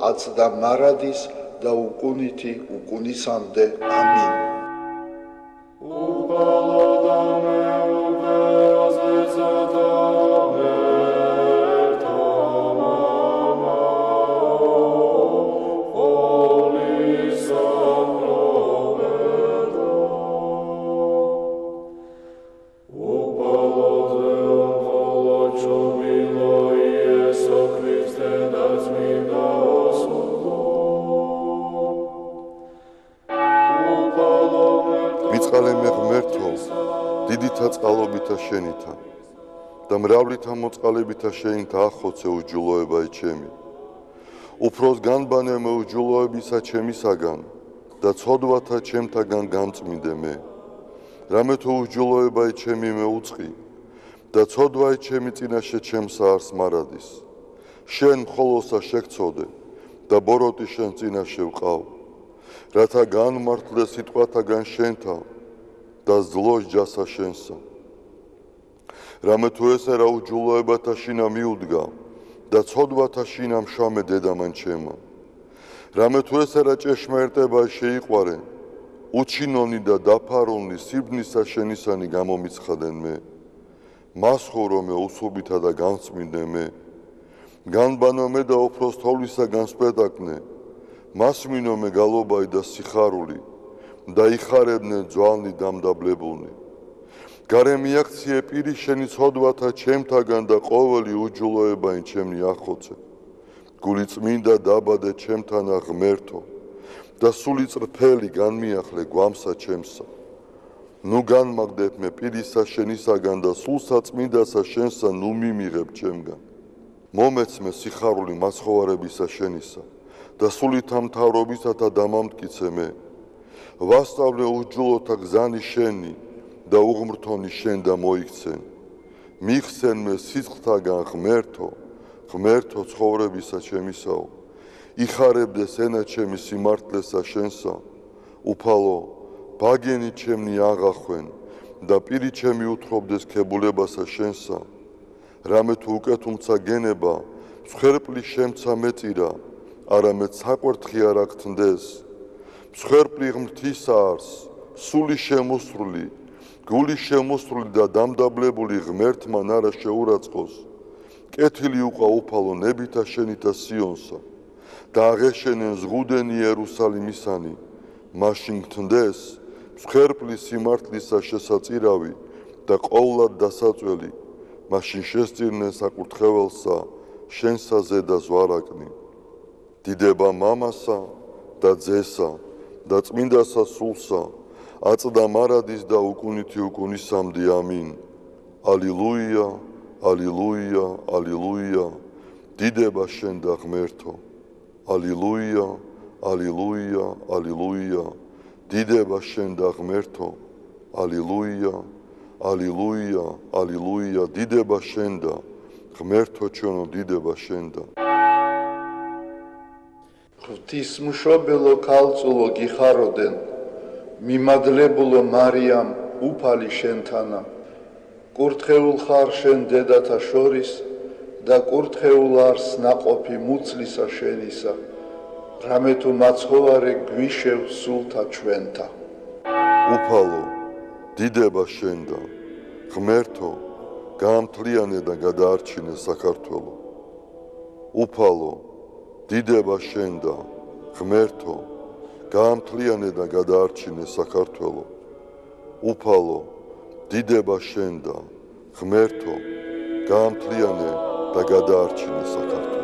აცდა მარადის და უკუნითი უკუნისამდე ამინ წყალობითა შენითა და მრავლითა მოწყალებითა შენითა ახოცე უჯულოება ჩემი უფროს განბანე მე უჯულოებისა ჩემისაგან და ცოდვათა ჩემთაგან გამწმინდე მე რამე თუ უჯულოება ჩემი მე უწყი და ცოდვა ჩემი წინაშე ჩემსა არს მარადის შენ მხოლოსა შეგწოდე და ბოროტი შენ წინაშე ვყავ რათა განმართლე სიტყვათაგან შენთა და ზლოს ჯასა შენსა რამე თუ ესე რა უჯულოებათა შინა მიუდგა და ცოდვათა შინა მშამე დედამან ჩემა რამე თუ ესე რა ჭეშმარიტება შეიყვარე უჩინონი და დაფარონი სიბნისა შენისანი გამომიცხადენ მე მას ხორო მე უსუბითა და განწმინდე მე განბანო მე და უფროს თოვლისაგან სპედაკნე მას მინო მე გალობაი და სიხარული და იხარებდნენ ძვალნი დამდაბლებულნი გარე მიაქციე პირი შენი ცოდვათა ჩემთაგან და ყოველი უჯულოებაი ჩემნი ახოცე გული წმინდა დაბადე ჩემთანა ღმერთო და სული წრფელი განმიახლე გვამსა ჩემსა ნუ განმაგდებ მე პირისა შენისაგან და სულსა წმინდასა შენსა ნუ მიმიღებ ჩემგან მომეც მე სიხარული მაცხოვარებისა შენისა და სულითა მთავრობისა და დამამტკიცე მე ვასწავლე უჯულოთა გზანი შენი და უღმრთონი შენ და მოიქცენ მიხსენ მე სიცხთაგან ღმერთო ცხოვრებისა ჩემისაო იხარებდეს ენა ჩემი სიმართლესა შენსა უფალო ბაგენი ჩემნი აღახვენ და პირი ჩემი უთხრობდეს ქებულებასა შენსა რამე თუ უკეთუმცა გენება მსხვერპლი შემცა მეწირა არამედ საკვერთხი არ აქთნდეს მსხვერპლი ღმრთისა არს სული შემოსრული გული შემოსრული და დამდაბლებული ღმერთმან არა შეურაცხყოს კეთილი უყვა უფალო ნებითა შენითა სიონსა და აღეშენენ ზღუდენი იერუსალიმისანი მაშინ გთნდეს მსხვერპლი სიმართლისა შესაწირავი და ყოვლად დასაწველი მაშინ შესწირნენ საკურთხეველსა შენსა ზედა ზვარაკნი დიდება მამასა და ძესა და წმინდასა სულსა აწდა მარადის და უკუნითი უკუნისამდე ამინ ალილუია ალილუია ალილუია დიდება შენ და ღმერთო ალილუია ალილუია ალილუია დიდება შენ და ღმერთო ალილუია ალილუია ალილუია დიდება შენ და ღმერთო ჩვენო დიდება შენ და ღვთისმშობელო ქალწულო გიხაროდენ მიმადლებულო მარიამ უფალი შენთანა კურთხეულ ხარ შენ დედათა შორის და კურთხეულ არს ნაყოფი მუცლისა შენისა რამე თუ მაცხოვარე გვიშევ სულთა ჩვენთა უფალო დიდება შენ და ღმერთო გაამთლიანე და გადაარჩინე საქართველო უფალო დიდება შენ და ღმერთო გაამთლიანე და გადაარჩინე საქართველო უფალო დიდება შენ და ღმერთო გაამთლიანე და გადაარჩინე საქართველო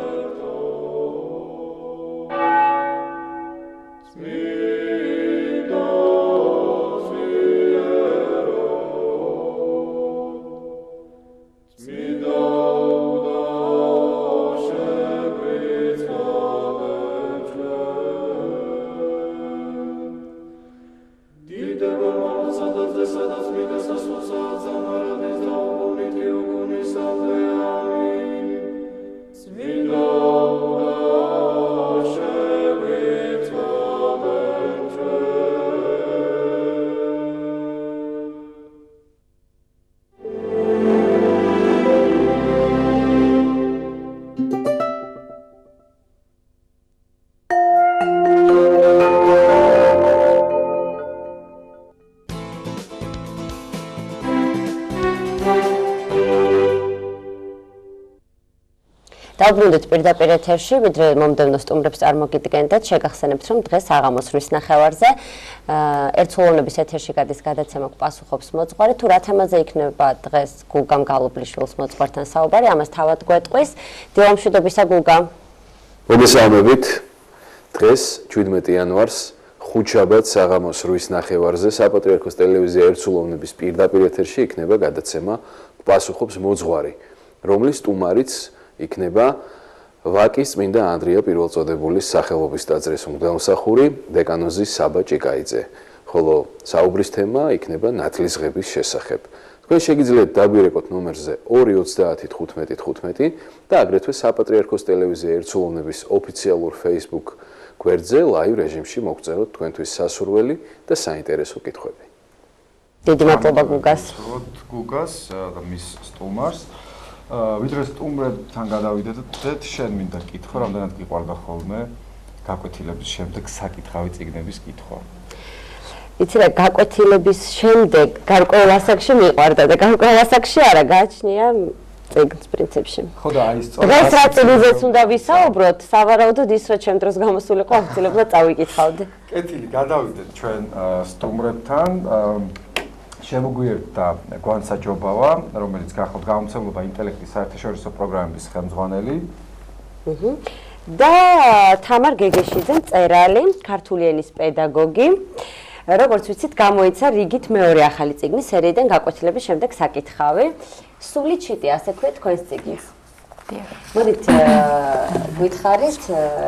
დავბრუნდით პირდაპირ ეთერში, ვიდრე მომდევნო სტუმრებს წარმოგიდგენდეთ, შეგახსენებთ, რომ დღეს საღამოს რვის ნახევარზე ერთსულოვნების ეთერში გადის გადაცემა პასუხობს მოძღვარი, თუ რა თემაზე იქნება დღეს გულგამ გალობლიშვილის მოძღვართან საუბარი, ამას თავად გვეტყვის. დილამშვიდობისა გულგა. მოგესალმებით. დღეს 17 იანვარს ხუთშაბათ საღამოს რვის ნახევარზე საპატრიარქოს ტელევიზია ერთსულოვნების პირდაპირ ეთერში იქნება გადაცემა პასუხობს მოძღვარი, რომლის სტუმარიც იქნება ვაკის წმინდა ანდრია პირველწოდებულის სახელობის ტაძრის მღვდელმსახური დეკანოზის საბა ჭიკაიძე, ხოლო საუბრის თემა იქნება ნათლისღების შესახებ. თქვენ შეგიძლიათ დაგვირეკოთ ნომერზე 2301515 და აგრეთვე საპატრიარქოს ტელევიზია ერთსულოვნების ოფიციალურ Facebook გვერდზე ლაივ რეჟიმში მოგწეროთ თქვენთვის სასურველი და საინტერესო კითხვები. დიდი მადლობა გუგას. გუგას და მის სტუმარს. ვიდრე სტუმრებთან გადავიდეთ, შენ მინდა კითხვა, რამდენად გიყვარდა ხოლმე გაკვეთილების შემდეგ საკითხავი წიგნების კითხვა? იცი რა, გაკვეთილების შემდეგ გარკვეულ ასაკში მიყვარდა და გარკვეულ ასაკში არა, გააჩნია წიგნის პრინციპში. ხო და აი სწორად დღეს რა წიგნზეც უნდა ვისაუბროთ, სავარაუდოდ ის, რომ ჩემ დროს გამოსულიყო ახალწილებლად წავიკითხავდი. კეთილი, გადავიდეთ ჩვენ სტუმრებთან. შემოგვიერთდა გვანცა ჯობავა, რომელიც გახლავთ გამომცემლობა ინტელექტის საერთაშორისო პროგრამების ხელმძღვანელი. და თამარ გეგეშიძე, მწერალი, ქართული ენის პედაგოგი. როგორც ვიცით, გამოიცა რიგით მეორე ახალი წიგნი სერიიდან გაკვეთილების შემდეგ საკითხავი. სული ჩიტი, ასე ქვია თქვენს წიგნს. მოდით გითხარით,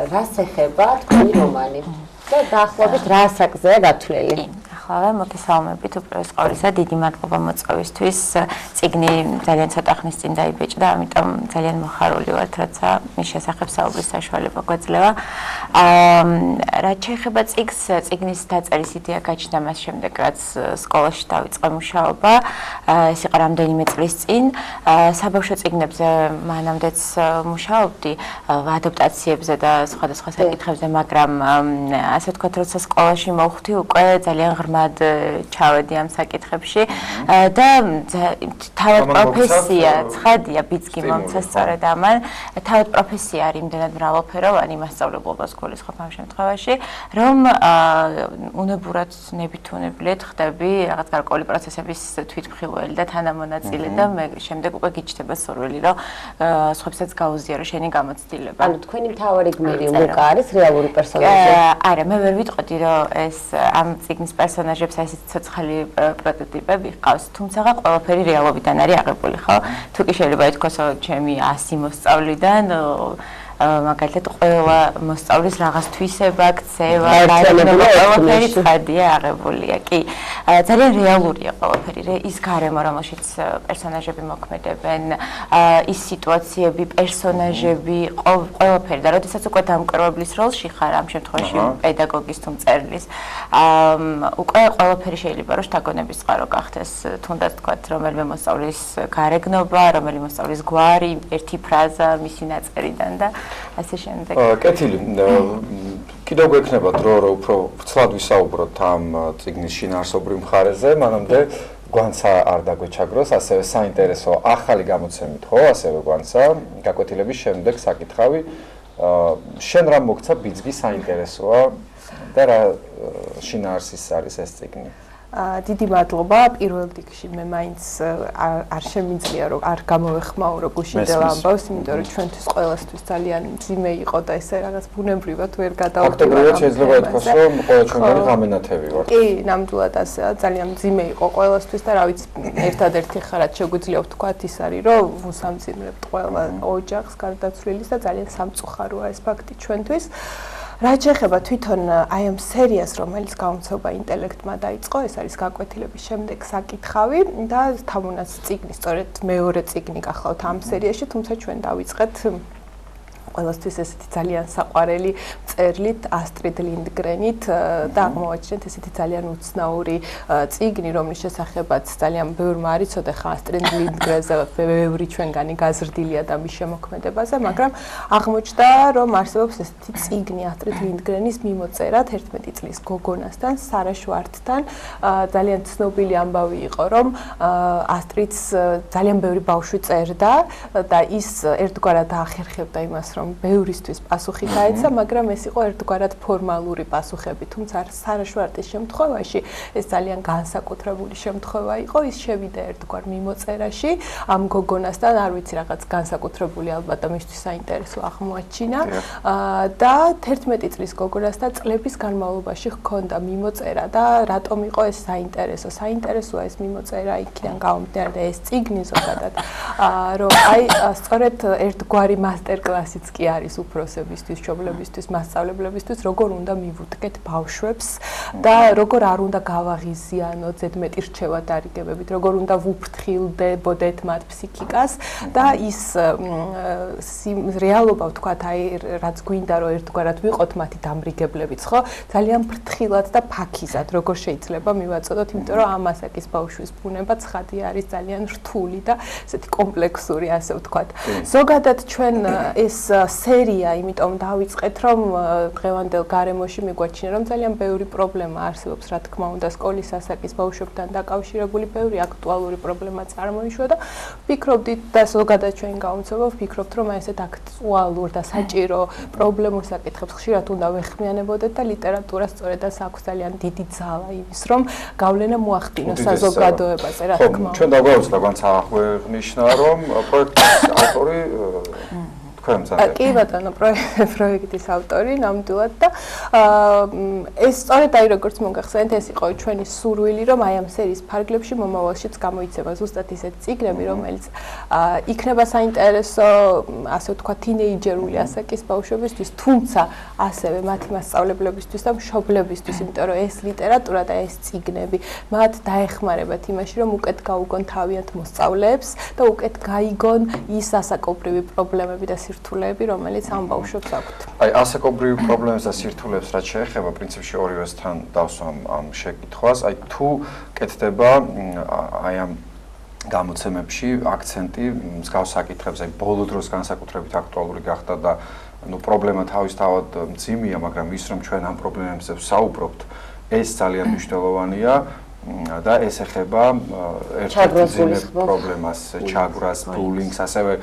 რას ეხება თქვენი რომანი და დაახლოებით რა ასაკზეა გათვლილი? ახლა მოგესალმებით, უპირველეს ყოვლისა დიდი მადლობა მოწვევისთვის. წიგნი ძალიან ცოტა ხნის წინ დაიბეჭდა, ამიტომ ძალიან მოხარული ვართ, როცა მის შესახებ საუბრის საშუალება გვეძლევა. რაც შეეხება წიგნს, წიგნის დაწერის იდეა გაჩნდა მას შემდეგ, რაც სკოლაში დავიწყე მუშაობა. ეს იყო რამდენიმე წლის წინ. საბავშვო წიგნებზე მანამდეც მუშაობდი, ადაპტაციებზე და სხვადასხვა საკითხებზე, მაგრამ ასე ვთქვათ, როცა სკოლაში მოვხვდი, უკვე ძალიან ღრმად ჩავედი ამ საკითხებში და თავად პროფესია, ცხადია, ბიძგი მომცა სწორედ ამან. თავად პროფესია არის იმდენად მრავალფეროვანი მასწავლებლობა სკოლისხმობ ამ შემთხვევაში, რომ უნებურად ნებითუნებლიეთ ხდები რაღაც გარკვეული პროცესების თვითმხილველი და თანამონაწილე და მე შემდეგ უკვე გიჩნდება სურვილი, რომ სხვებსაც გაუზიარო შენი გამოცდილება. ანუ თქვენი მთავარი გმირი ლუკა არის რეალური პერსონაჟი? არა, მე ვერ ვიტყოდი, რომ ეს ამ წიგნის პერსონაჟებს ასეთ ცოცხალი პროტოტიპები ჰყავს, თუმცა ყველაფერი რეალობიდან არის აღებული, ხო? თუ კი შეიძლება ითქვას, რომ ჩემი 100 მოსწავლიდან მაგალითად ყველა მოსწავლის რაღაც თვისება, ქცევა, ყველაფერი ცხადია აღებულია. კი, ძალიან რეალურია ყველაფერი, ის გარემო, რომელშიც პერსონაჟები მოქმედებენ, ის სიტუაციები, პერსონაჟები, ყველაფერი და როდესაც უკვე დამკვირვებლის როლში ხარ, ამ შემთხვევაში პედაგოგის თუ მწერლის, უკვე ყველაფერი შეიძლება რომ შთაგონების წყარო გახდეს, თუნდაც თქვათ, რომელიმე მოსწავლის გარეგნობა, რომელი მოსწავლის გვარი, ერთი ფრაზა მისი ნაწერიდან და ასე შემდეგ. კეთილი, კიდევ გვექნება დრო, რომ უფრო ვრცლად ვისაუბროთ ამ წიგნის შინაარსობრივ მხარეზე, მანამდე გვანცა არ დაგვეჩაგროს, ასევე საინტერესო ახალი გამოცემით, ხო, ასევე გვანცა გაკვეთილების შემდეგ საკითხავი. შენ რა მოგცა ბიძგი საინტერესოა და რა შინაარსის არის ეს წიგნი? დიდი მადლობა. პირველ რიგში მე მაინც არ შემიძლია რომ არ გამოვეხმაურო გუშინდელ ამბავს, იმიტომ რომ ჩვენთვის ყველასთვის ძალიან მძიმე იყო და ესე რაღაც ბუნებრივად ვერ გადავდივარ. ფაქტობრივად შეიძლება ითქვას, რომ ყველა ჩვენი ღამენათები ვართ. კი, ნამდვილად ასეა, ძალიან მძიმე იყო ყველასთვის და რა ვიცი, ერთადერთი ხარად შეგვიძლია ვთქვათ ის არის, რომ ვუსამძიმლებთ ყველა ოჯახს გარდაცვლილის და ძალიან სამწუხაროა ეს ფაქტი ჩვენთვის. რაც შეეხება თვითონ აი ამ სერიას, რომელიც გაუმცობა ინტელექტმა დაიწყო, ეს არის გაკვეთილების შემდეგ საკითხავი და თამუნაც წიგნი, სწორედ მეორე წიგნი გახლავთ ამ სერიაში, თუმცა ჩვენ დავიწყეთ ყველასთვის ესეთი ძალიან საყვარელი წერლით ასტრიდ ლინდგრენით და აღმოვაჩინეთ ესეთი ძალიან უცნაური წიგნი, რომლის შესახებაც ძალიან ბევრმა არ იცოდა ხა ასტრიდ ლინდგრენზე ბევრი ჩვენგანი გაზრდილია და მის შემოქმედებაზე, მაგრამ აღმოჩნდა, რომ არსებობს ესეთი წიგნი ასტრიდ ლინდგრენის მიმოწერა 11 წლის გოგონასთან, სარა შვარტთან. ძალიან ცნობილი ამბავი იყო, რომ ასტრიდს ძალიან ბევრი ბავშვი წერდა და ის ერთგვარად ახერხებდა იმას, რომ ბევრისთვის პასუხი გაეცა, მაგრამ ეს იყო ერთგვარად ფორმალური პასუხები, თუმცა სარა შვარტის შემთხვევაში ეს ძალიან განსაკუთრებული შემთხვევა იყო, ის შევიდა ერთგვარ მიმოწერაში ამ გოგონასთან, არ ვიცი, რაღაც განსაკუთრებული ალბათ და მისთვის საინტერესო აღმოაჩინა და 11 წლის გოგონასთან წლების განმავლობაში ჰქონდა მიმოწერა და რატომ იყო ეს საინტერესო? საინტერესოა ეს მიმოწერა იქიდან გამომდინარე და ეს წიგნი ზოგადად, რომ აი სწორედ ერთგვარი მასტერკლასიც კი არის უფროსებისთვის, მშობლებისთვის, მასწავლებლებისთვის, როგორ უნდა მივუდგეთ ბავშვებს და როგორ არ უნდა გავაღიზიანოთ ზედმეტი რჩევა დარიგებებით, როგორ უნდა ვუფრთხილდებოდეთ მათ ფსიქიკას და ის რეალობა ვთქვათ, აი რაც გვინდა რომ ერთგვარად ვიყოთ მათი დამრიგებლებიც, ხო? ძალიან ფრთხილად და ფაქიზად როგორ შეიძლება მივაწოდოთ, იმიტომ რომ ამ ასაკის ბავშვის ბუნება ცხადი არის ძალიან რთული და ესეთი კომპლექსური, ასე ვთქვათ. ზოგადად ჩვენ ეს სერია, იმიტომ დავიწყეთ, რომ დღევანდელ გარემოში მიგვაჩნია, რომ ძალიან ბევრი პრობლემა არსებობს, რა თქმა უნდა, სკოლის ასაკის ბავშვებთან დაკავშირებული ბევრი აქტუალური პრობლემა წარმოიშვა და ვფიქრობდით და ზოგადად ჩვენ გავუმცემლობ, ვფიქრობთ, რომ აი ესეთ აქტუალურ და საჭირო პრობლემურ საკითხებს ხშირად უნდა ვეხმიანებოდეთ და ლიტერატურა სწორედაც აქვს ძალიან დიდი ძალა იმის, რომ გავლენა მოახდინოს საზოგადოებაზე, რა თქმა უნდა. ჩვენ დაგვაუწყდა განც აღვნიშნა, რომ პროექტის ავტორი კი ბატონო, პროექტის ავტორი ნამდვილად და ეს სწორედ აი როგორც მოგახსენეთ, ეს იყო ჩვენი სურვილი, რომ აი ამ სერიის ფარგლებში მომავალშიც გამოიცემა ზუსტად ისეთი წიგნები, რომელიც იქნება საინტერესო, ასე ვთქვათ, თინეიჯერული ასაკის ბავშვებისთვის, თუმცა ასევე მათი მასწავლებლებისთვის და მშობლებისთვის, იმიტომ რომ ეს ლიტერატურა და ეს წიგნები მათ დაეხმარებათ იმაში, რომ უკეთ გაუგონ თავიანთ მოსწავლეებს და უკეთ გაიგონ ის ასაკობრივი პრობლემები და სირთულეები, რომელიც ამ ბავშვებს აქვთ. აი, ასაკობრივი პრობლემებს და სირთულეებს რაც შეეხება, პრინციპში ორივესთან დავსვამ ამ შეკითხვას. აი, თუ კეთდება აი ამ გამოცემებში აქცენტი მსგავს საკითხებზე, ბოლო დროს განსაკუთრებით აქტუალური გახდა და ნუ პრობლემა თავისთავად მძიმეა, მაგრამ ის რომ ჩვენ ამ პრობლემებზე ვსაუბრობთ, ეს ძალიან მნიშვნელოვანია. და ეს ეხება ერთ-ერთ ძიმე პრობლემას, ჩაგვრას, ბულინგს, ასევე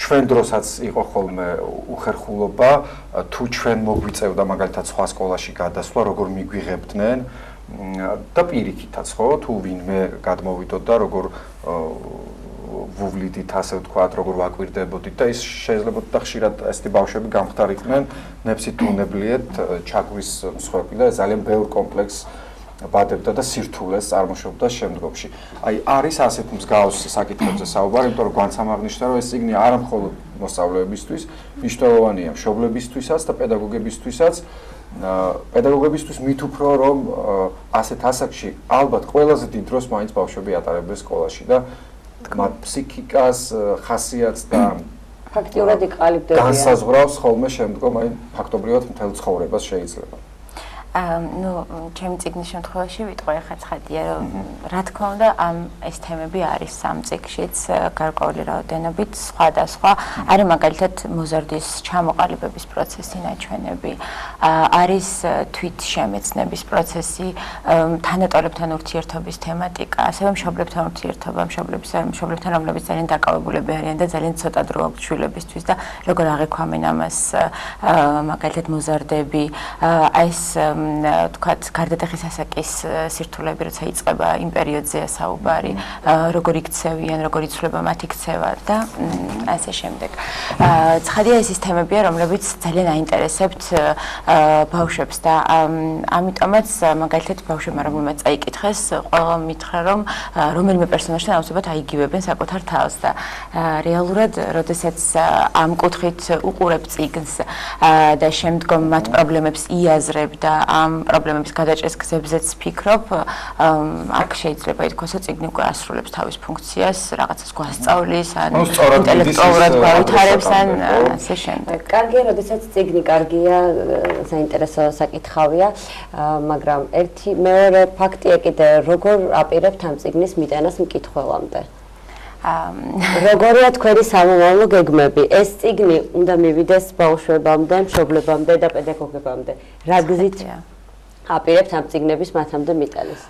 ჩვენ დროსაც იყო ხოლმე უხერხულობა, თუ ჩვენ მოგვიწევდა მაგალითად სხვა სკოლაში გადასვლა, როგორ მიგვიღებდნენ და პირიქითაც, ხო, თუ ვინმე გადმოვიდოდა, როგორ ვუვლიდით, ასე ვთქვათ, როგორ ვაკვირდებოდით და ის შეიძლება და ხშირად ესეთი ბავშვები გამხდარიყვნენ ნებსით უნებლიეთ ჩაგვის მსხვერპლი და ძალიან ბევრ კომპლექსს ბადებდა და სირთულეს წარმოშობდა შემდგომში. აი, არის ასეთ მსგავს საკითხებზე საუბარი, იმიტომ რომ გვანც ამაღნიშნა, რომ ეს წიგნი არა მხოლოდ მოსწავლეებისთვის, მნიშვნელოვანია მშობლებისთვისაც და პედაგოგებისთვისაც. პედაგოგებისთვის მით უფრო, რომ ასეთ ასაკში ალბათ ყველაზე დიდ დროს მაინც ბავშვები ატარებდნენ სკოლაში და მათ ფსიქიკას, ხასიათს და ფაქტიურად იყალიბდებიან. განსაზღვრავს ხოლმე შემდგომ აი ფაქტობრივად მთელ ცხოვრებას შეიძლება. ნუ ჩემი წიგნის შემთხვევაში ვიტყვი ახლა ცხადია რომ რა თქმა უნდა ამ ეს თემები არის სამ წიგნშიც გარკვეული რაოდენობით სხვადასხვა არის მაგალითად მოზარდის ჩამოყალიბების პროცესი ნაჩვენები არის თვით შემეცნების პროცესი თანატოლებთან ურთიერთობის თემატიკა ასევე მშობლებთან ურთიერთობა მშობლებთან რომლებიც ძალიან დაკავებულები არიან და ძალიან ცოტა დრო აქვთ შვილებისთვის და როგორ აღიქვამენ ამას მაგალითად მოზარდები ეს თქვათ გარდატეხის ასაკის სირთულეები როცა იწყება იმ პერიოდზეა საუბარი, როგორ იქცევიან, როგორ იცვლება მათი ქცევა და ასე შემდეგ. ცხადია ეს ის თემებია, რომლებიც ძალიან აინტერესებთ ბავშვებს და ამიტომაც მაგალითად ბავშვებმა რომელმაც წაიკითხეს, ყველა მითხრა რომ რომელიმე პერსონაჟთან აუცილებლად აიგივებენ საკუთარ თავს და რეალურად როდესაც ამ კუთხით უყურებ წიგნს და შემდგომ მათ პრობლემებს იაზრებ და ამ პრობლემების გადაჭრის გზებზეც ფიქრობ, აქ შეიძლება ითქვას, რომ წიგნი უკვე ასრულებს თავის ფუნქციას, რაღაცას გვასწავლის, ან ინტელექტუალურად გავითარებს, ან ასე შემდეგ. კარგია, როდესაც წიგნი კარგია, საინტერესო საკითხავია, მაგრამ მეორე ფაქტია კიდე, როგორ აპირებთ ამ წიგნის მიტანას მკითხველამდე? როგორია თქვენი სამომავლო გეგმები? ეს წიგნი უნდა მივიდეს ბავშვებამდე, მშობლებამდე და პედაგოგებამდე. რა გზით აპირებთ ამ წიგნების მათამდე მიტანას?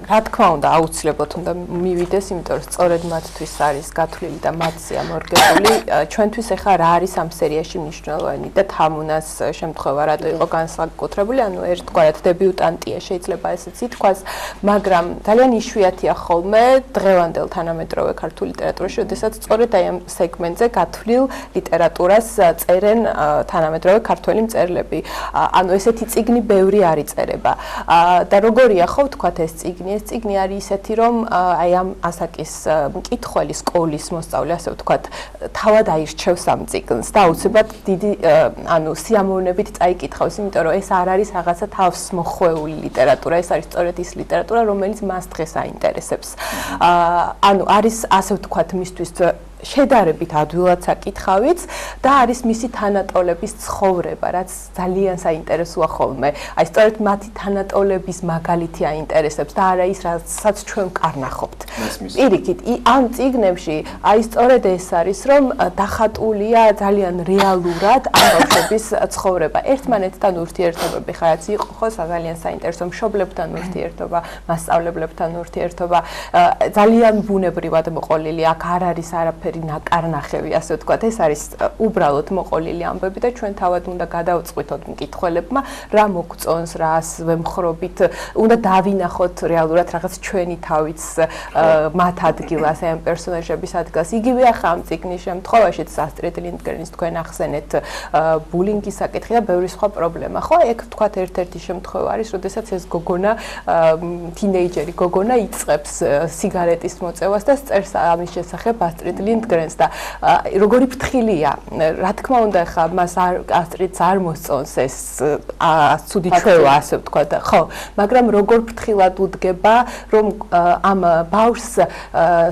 რა თქმა უნდა, აუცილებლად უნდა მივიდეს, იმიტომ რომ სწორედ მათთვის არის გათვლილი და მათზე ამორგებული. ჩვენთვის ახლა რა არის ამ სერიაში მნიშვნელოვანი და თამუნას შემთხვევა რატო იყო განსაკუთრებული, ანუ ერთგვარად დებიუტანტია, შეიძლება ესეც ითქვას, მაგრამ ძალიან იშვიათია ხოლმე დღევანდელ თანამედროვე ქართულ ლიტერატურაში, როდესაც სწორედ აი ამ სეგმენტზე გათვლილ ლიტერატურას წერენ თანამედროვე ქართველი მწერლები. ანუ ესეთი წიგნი ბევრი არ იწერება. და როგორია ხო ვთქვათ ეს წიგნი? ეს წიგნი არის ისეთი, რომ აი ამ ასაკის მკითხველი სკოლის მოსწავლე, ასე ვთქვათ, თავად აირჩევს ამ წიგნს და აუცილებლად დიდი ანუ სიამოვნებით წაიკითხავს, იმიტომ რომ ეს არ არის რაღაცა თავს მოხვეული ლიტერატურა, ეს არის სწორედ ის ლიტერატურა, რომელიც მას დღეს აინტერესებს. ანუ არის ასე ვთქვათ მისთვის შედარებით ადვილად საკითხავიც და არის მისი თანატოლების ცხოვრება, რაც ძალიან საინტერესოა ხოლმე. აი სწორედ მათი თანატოლების მაგალითი აინტერესებს და არა ის, რასაც ჩვენ კარნახობთ. პირიქით, ამ წიგნებში აი სწორედ ეს არის, რომ დახატულია ძალიან რეალურად ამ ბავშვების ცხოვრება. ერთმანეთთან ურთიერთობები ხარაც იყო ხო ძალიან საინტერესო, მშობლებთან ურთიერთობა, მასწავლებლებთან ურთიერთობა, ძალიან ბუნებრივად მოყოლილი, აქ არ არის არაფერი ნაკარნახევი, ასე ვთქვათ, ეს არის უბრალოდ მოყოლილი ამბები და ჩვენ თავად უნდა გადავწყვიტოთ მკითხველებმა, რა მოგწონს, რას ვემხრობით, უნდა დავინახოთ რეალურად რაღაც ჩვენი თავიც მათ ადგილას, ამ პერსონაჟების ადგილას. იგივე ახლა ამ წიგნის შემთხვევაშიც ასტრიდ ლინდგრენის თქვენ ახსენეთ ბულინგის საკითხი და ბევრი სხვა პრობლემა. ხო, ეგ ვთქვათ ერთ-ერთი შემთხვევა არის, როდესაც ეს გოგონა, თინეიჯერი გოგონა იწყებს სიგარეტის მოწევას და წერს ამის შესახებ ასტრიდ ლინდგრენს და როგორი ფრთხილია. რა თქმა უნდა, ახლა მას ასტრიდს არ მოსწონს ეს ცუდი ჩვევა, ასე ვთქვათ, ხო, მაგრამ როგორ ფრთხილად უდგება, რომ ამ ბავშვს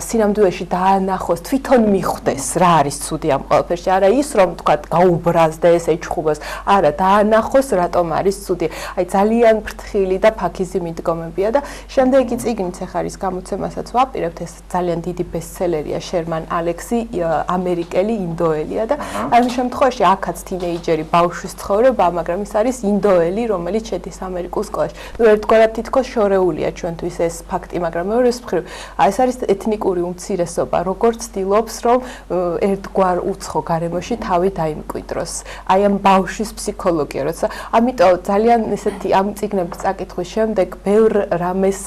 სინამდვილეში დაანახოს, თვითონ მიხვდეს, რა არის ცუდი ამ ყველაფერში, არა ის, რომ ვთქვათ, გაუბრაზდეს, ეჩხუბოს, არა, დაანახოს, რატომ არის ცუდი. აი ძალიან ფრთხილი და ფაქიზი მიდგომებია და შემდეგი წიგნიც ახლა არის გამოცემასაც ვაპირებთ, ეს ძალიან დიდი ბესტსელერია, შერმან ალექსი, ამერიკელი, ინდოელია და ამ შემთხვევაში აქაც თინეიჯერი ბავშვის ცხოვრება, მაგრამ ის არის ინდოელი, რომელიც შედის ამერიკულ სკოლაში. ნუ ერთგვარად თითქოს შორეულია ჩვენთვის ეს ფაქტი, მაგრამ მეორეს მხრივ, ეს არის ეთნიკური უმცირესობა, როგორც ცდილობს, რომ ერთგვარ უცხო გარემოში თავი დაიმკვიდროს. აი ამ ბავშვის ფსიქოლოგია, როცა ამიტომ ძალიან ესეთი ამ წიგნების წაკითხვის შემდეგ ბევრ რამეს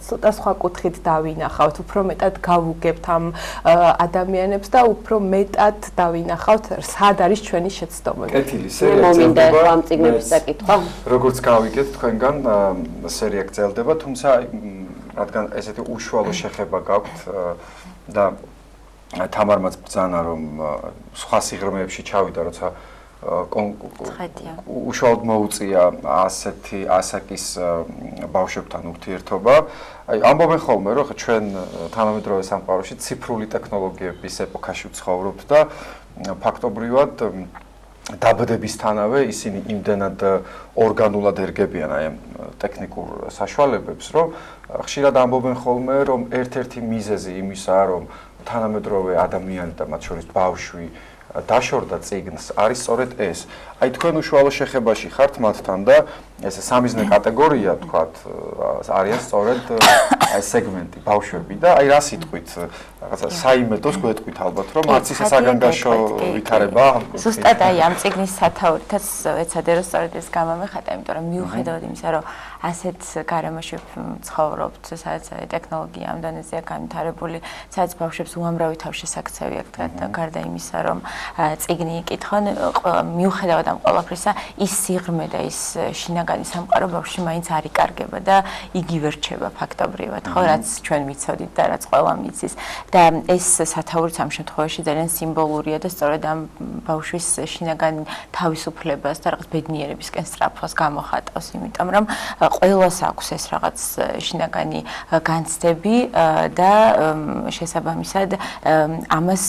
ცოტა სხვა კუთხით დავინახავთ, უფრო მეტად გავუგებთ ამ ადამიანებს და უფრო მეტად დავინახავთ, სად არის ჩვენი შეცდომები. კეთილი სერია გრძელდება ამ წიგნების საკითხვა. როგორც გავიგეთ, თქვენგან სერია გრძელდება, თუმცა რადგან ესეთი უშუალო შეხება გაქვთ და თამარმაც ბრძანა, რომ სხვა სიღრმეებში ჩავიდა, როცა უშუალოდ მოუწია ასეთი ასაკის ბავშვებთან ურთიერთობა. აი ამბობენ ხოლმე, რომ ჩვენ თანამედროვე სამყაროში ციფრული ტექნოლოგიების ეპოქაში ვცხოვრობთ და ფაქტობრივად დაბადებისთანავე ისინი იმდენად ორგანულად ერგებიან აი ამ ტექნიკურ საშუალებებს, რომ ხშირად ამბობენ ხოლმე, რომ ერთ-ერთი მიზეზი იმისაა, რომ თანამედროვე ადამიანი და მათ შორის ბავშვი დაშორდა წიგნს არის სწორედ ეს. აი თქვენ უშუალო შეხებაში ხართ მათთან და ესე სამიზნე კატეგორია თქვათ არიან სწორედ აი სეგმენტი ბავშვები და აი რა სიტყვით რაღაცა საიმედოს გვეტყვით ალბათ რომ არც ისე საგანგაშო ვითარება ზუსტად აი ამ წიგნის სათაურითაც ეცადე რომ სწორედ ეს გამომეხატა იმიტომ რომ მიუხედავად იმისა რომ ასეთ გარემოში ცხოვრობთ სადაც ტექნოლოგია ამ დონეზეა განვითარებული სადაც ბავშვებს უამრავი თავშესაქცევი აქვთ და გარდა იმისა რომ წიგნი იკითხონ მიუხედავად ამ ყველაფრისა ის სიღრმე და ის შინაგანი სამყარო ბავშვში მაინც არ იკარგება და იგივე რჩება ფაქტობრივად ხო რაც ჩვენ ვიცოდით და რაც ყველა მიცის და ეს სათაურიც ამ შემთხვევაში ძალიან სიმბოლურია და სწორედ ამ ბავშვის შინაგან თავისუფლებას და რაღაც ბედნიერებისკენ სწრაფვას გამოხატავს იმიტომ რომ ყველას აქვს ეს რაღაც შინაგანი განცდები და შესაბამისად ამას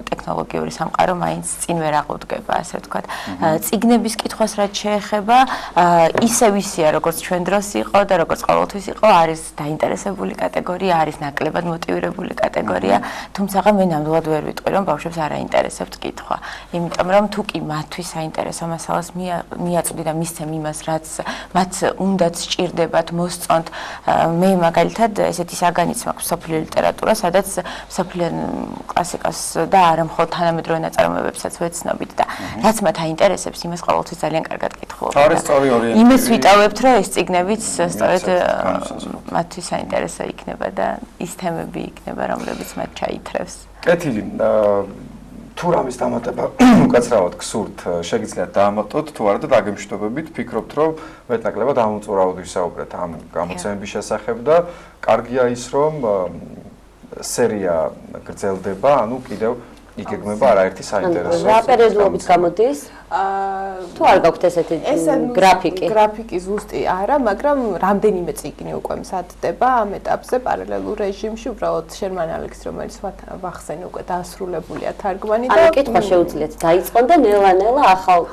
ტექნოლოგიური სამყარო მაინც წინ ვერ აღუდგება ასე ვთქვათ წიგნების კითხვას რაც შეეხება ისე ვისია როგორც ჩვენ დროს იყო და როგორც ყოველთვის იყო არის დაინტერესებული კატეგორია არის ნაკლებად მოტივირებული კატეგორია თუმცა მე ნამდვილად ვერ ვიტყვი რომ ბავშვებს არ აინტერესებთ კითხვა იმიტომ რომ თუ კი მათთვის საინტერესო მასალას მიაწვდი და მისცემ იმას რაც მათ უნდათ სჭირდებათ მოსწონთ მე მაგალითად ესეთი საგანიც მაქვს სოფლიო ლიტერატურა სადაც სოფლიო კლასიკას და არა მხოლოდ თანამედროვე ნაწარმოებებსაც ვეცნობით და რაც მათ აინტერესებს იმას ყოველთვის ძალიან კარგად კითხულობ იმის ვიტავებთ რომ ეს წიგნებიც სწორედ მათთვის საინტერესო იქნება და ის თემები იქნება რომლებიც მათ ჩაითრევს კეთილი თუ რამის დამატება უკაცრავად გსურთ შეგიძლიათ დაამატოთ თუ არა და დაგემშვიდობებით ფიქრობთ რომ მეტნაკლებად ამოწურავად ვისაუბრეთ ამ გამოცემების შესახებ და კარგია ის რომ სერია გრძელდება ანუ კიდევ იგეგმება არაერთი საინტერესო რა პერიოდულობით გამოდის თუ არ გაქვთ ესეთი გრაფიკი გრაფიკი ზუსტი არა მაგრამ რამდენიმე წიგნი უკვე მზადდება ამ ეტაპზე პარალელურ რეჟიმში უბრალოდ შერმან ალექს რომელიც ვახსენ უკვე დაასრულებულია თარგმანი და კითხვა შეუძლიათ დაიწყონ და ნელა-ნელა ახალ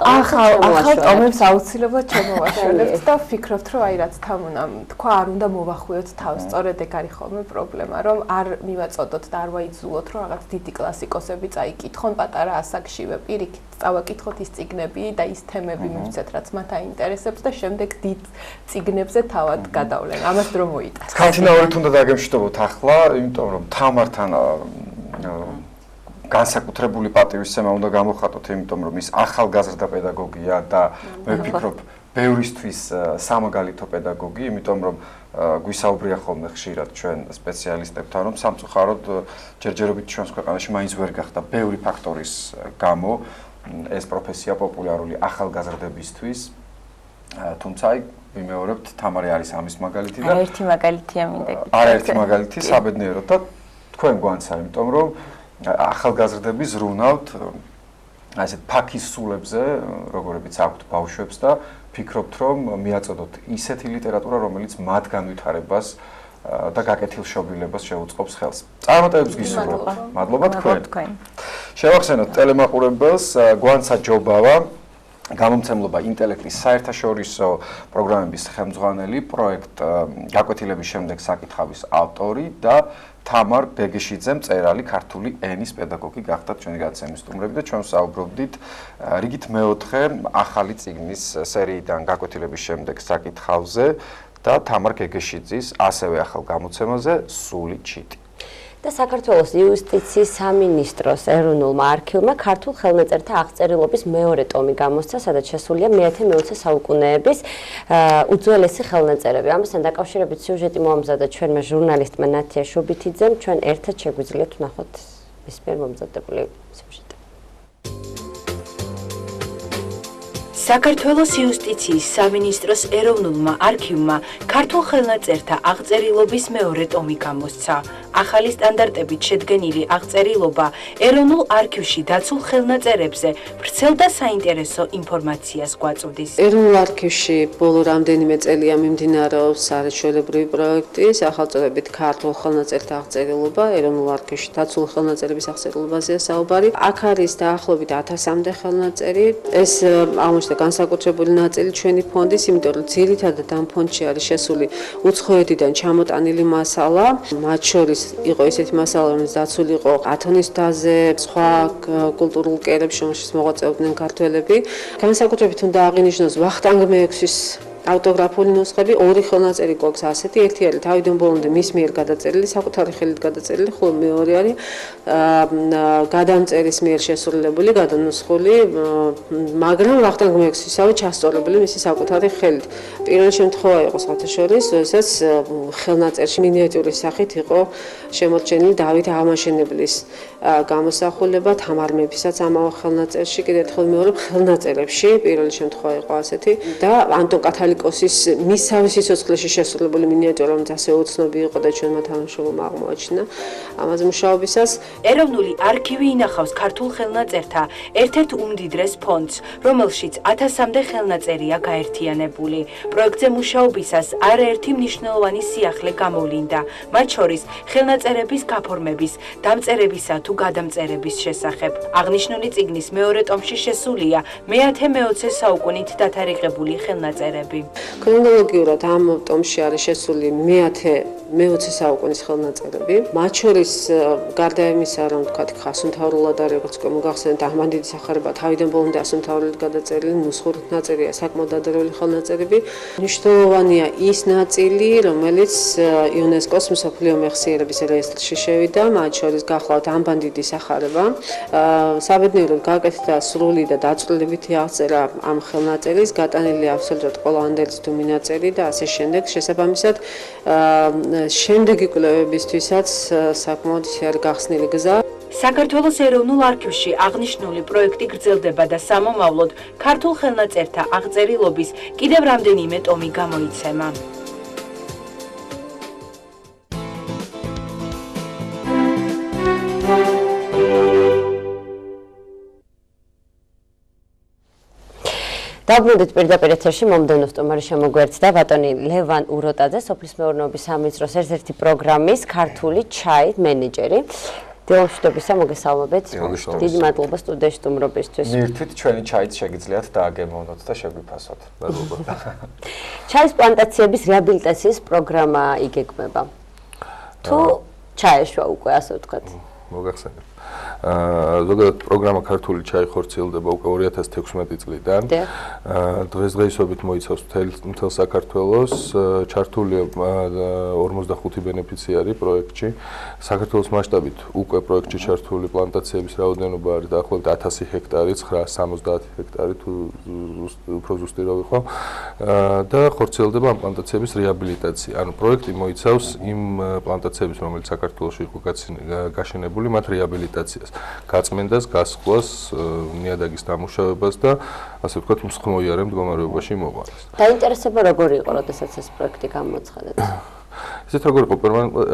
ტომებს აუცილებლად შემოვაშორებთ და ვფიქრობთ რომ აი რაც თან უნდა თქვა არ უნდა მოვახვიოთ თავს სწორედ ეგ არის ხოლმე პრობლემა რომ არ მივაწოდოთ და არ ვაიძულოთ რომ რაღაც დიდი კლასიკოსები წაიკითხონ პატარა ასაკშივე პირიქით წავაკითხოთ ის წიგნები და ის თემები მივცეთ რაც მათ აინტერესებს და შემდეგ დიდ წიგნებზე თავად გადავლენ. ამას დრო მოიტანს. კანთინაურით უნდა დაგემშვიდობოთ ახლა, იმიტომ რომ თამართან განსაკუთრებული პატივისცემა უნდა გამოხატოთ, იმიტომ რომ ის ახალგაზრდა პედაგოგია და მე ვფიქრობ ბევრისთვის სამაგალითო პედაგოგი, იმიტომ რომ გვისაუბრია ხოლმე ხშირად ჩვენ სპეციალისტებთან რომ სამწუხაროდ ჯერჯერობით ჩვენს ქვეყანაში მაინც ვერ გახდა ბევრი ფაქტორის გამო ეს პროფესია პოპულარული ახალგაზრდებისთვის თუმცა ვიმეორებთ თამარი არის ამის მაგალითი და არაერთი მაგალითია მინდა არაერთი მაგალითი საბედნიეროდ და თქვენ გვანცა იმიტომ რომ ახალგაზრდები ზრუნავთ ასეთ ფაქის სულებზე როგორებიც აქვთ ბავშვებს და ფიქრობთ რომ მიაწოდოთ ისეთი ლიტერატურა რომელიც მათ განვითარებას და გაკეთილშობილებას შეუწყობს ხელს. წარმატებებს გისურვებ. მადლობა თქვენ. შევახსენოთ ტელემაყურებელს გვანცა ჯობავა გამომცემლობა ინტელექტის საერთაშორისო პროგრამების ხელმძღვანელი პროექტ გაკვეთილების შემდეგ საკითხავის ავტორი და თამარ ბეგეშიძე მწერალი ქართული ენის პედაგოგი გახდათ ჩვენი გადაცემის სტუმრები და ჩვენ საუბრობდით რიგით მეოთხე ახალი წიგნის სერიიდან გაკვეთილების შემდეგ საკითხავზე და თამარ გეგეშიძის ასევე ახალ გამოცემაზე სული ჩიტი. და საქართველოს იუსტიციის სამინისტროს ეროვნულმა არქივმა ქართულ ხელნაწერთა აღწერილობის მეორე ტომი გამოსცა, სადაც შესულია მე-10-20 საუკუნეების უძველესი ხელნაწერები. ამასთან დაკავშირებით სიუჟეტი მოამზადა ჩვენმა ჟურნალისტმა ნათია შუბითიძემ. ჩვენ ერთად შეგვიძლიათ ვნახოთ მის მიერ მომზადებული სიუჟეტი. საქართველოს იუსტიციის სამინისტროს ეროვნულმა არქივმა ქართულ ხელნაწერთა აღწერილობის მეორე ტომი გამოსცა. ახალი სტანდარტებით შედგენილი აღწერილობა ეროვნულ არქივში დაცულ ხელნაწერებზე ვრცელ და საინტერესო ინფორმაციას გვაწვდის. ეროვნულ არქივში ბოლო რამდენიმე წელია მიმდინარეობს სარჩელებრივი პროექტი, სახელწოდებით ქართულ ხელნაწერთა აღწერილობა, ეროვნულ არქივში დაცულ ხელნაწერების აღწერილობაზეა საუბარი. აქ არის დაახლოებით 1000-მდე ხელნაწერი. ეს აღმოჩნდა განსაკუთრებული ნაწილი ჩვენი ფონდის, იმიტომ რომ ძირითადად ამ ფონდში არის შესული უცხოეთიდან ჩამოტანილი მასალა, მათ შორის იყო ისეთი მასალა, რომელიც დაცული იყო ათონის მთაზე, სხვა კულტურულ კერებში, რომელშიც მოღვაწეობდნენ ქართველები. განსაკუთრებით უნდა აღინიშნოს ვახტანგ მეექვსის ავტოგრაფული ნუსხები, ორი ხელნაწერი გვაქვს ასეთი, ერთი არის თავიდან ბოლომდე მის მიერ გადაწერილი, საკუთარი ხელით გადაწერილი, ხოლო მეორე არის გადამწერის მიერ შესრულებული, გადანუსხული, მაგრამ ვახტანგ მექსისავე ჩასწორებული მისი საკუთარი ხელით. პირველი შემთხვევა იყო საერთაშორის, როდესაც ხელნაწერში მინიატյուრის სახით იყო შემორჩენილი დავით აღმაშენებლის გამოსახულება, თამარ მეფისაც ამავე ხელნაწერში, კიდევ ერთხელ მეორე ხელნაწერებში, პირველი შემთხვევა იყო ასეთი და ანტონ კათალიკოსის მისავე სიცოცხლეში შესრულებული მინიატიურა, რომელიც ასე უცნობი იყო და ჩვენმა თანამშრომლმა აღმოაჩინა ამაზე მუშაობისას. ეროვნული არქივი ინახავს ქართულ ხელნაწერთა ერთ-ერთ უმდიდრეს ფონდს, რომელშიც 1000-მდე ხელნაწერია გაერთიანებული. პროექტზე მუშაობისას არაერთი მნიშვნელოვანი სიახლე გამოვლინდა, მათ შორის ხელნაწერების გაფორმების, დამწერებისა თუ გადამწერების შესახებ. აღნიშნული წიგნის მეორე ტომში შესულია მე-10-მე-20 საუკუნით დათარიღებული ხელნაწერები. ქრონოლოგიურად ამ ტომში არის შესული მე-10-მე-20 საუკუნის ხელნაწერები. მათ შორის გარდა იმისა, რომ თქვათ ასომთავრულად არის, როგორც მოგახსენეთ, აღმანდიდის სახარება თავიდან ბოლომდე ასომთავრულად გადაწერილი, ნუსხურით ნაწერია საკმაოდ დადარეული ხელნაწერები. მნიშვნელოვანია ის ნაწილი, რომელიც იუნესკოს მსოფლიო მეხსიერების რეესტრში შევიდა, მათ შორის გახლავთ ამბანდიდის სახარება. საბედნიეროდ გაკეთდა სრული და დაწვრილებითი აღწერა ამ ხელნაწერის, გატანილი აბსოლუტურად ყველანაირი დომინაწერი და ასე შემდეგ. შესაბამისად, შემდეგი კვლევებისთვისაც საკმაოდ არის გახსნილი გზა. საქართველოს ეროვნულ არქივში აღნიშნული პროექტი გრძელდება და სამომავლოდ ქართულ ხელნაწერთა აღწერილობის კიდევ რამდენიმე ტომი გამოიცემა. დაბრუნდით პირდაპირ ეთერში მომდევნო სტუმარი შემოგვერთდა ბატონი ლევან უროტაძე, სოფლის მეურნეობის სამინისტროს ერთ-ერთი პროგრამის ქართული ჩაი მენეჯერი. დილომშვიდობისა, მოგესალმებით. დიდი მადლობა სტუდიაში სტუმრობისთვის. მირთვით ჩვენი ჩაიც შეგიძლიათ დააგემოვნოთ და შეგვიფასოთ. ჩაის პლანტაციების რეაბილიტაციის პროგრამა იგეგმება. თუ ჩაეშვა უკვე, ასე ვთქვათ. მოგახსენებთ. ზოგადად პროგრამა ქართული ჩაი ხორციელდება უკვე 2016 წლიდან. დღესდღეობით მოიცავს მთელ საქართველოს, ჩართულია 45 ბენეფიციარი პროექტში. საქართველოს მასშტაბით უკვე პროექტში ჩართული პლანტაციების რაოდენობა არის დაახლოებით 1000 ჰექტარი, 970 ჰექტარი თუ უფრო ზუსტი რა ვიყო. და ხორციელდება ამ პლანტაციების რეაბილიტაცია. ანუ პროექტი მოიცავს იმ პლანტაციების, რომელიც საქართველოში იყო გაშენებული, მათ რეაბილიტაციას, გაწმენდას, გასხლას, ნიადაგის დამუშავებას და ასე ვთქვათ, მსხმოიარე მდგომარეობაში მოყვანას. დაინტერესება როგორი იყო, როდესაც ეს პროექტი გამოცხადეთ? ისეთ როგორ იყო,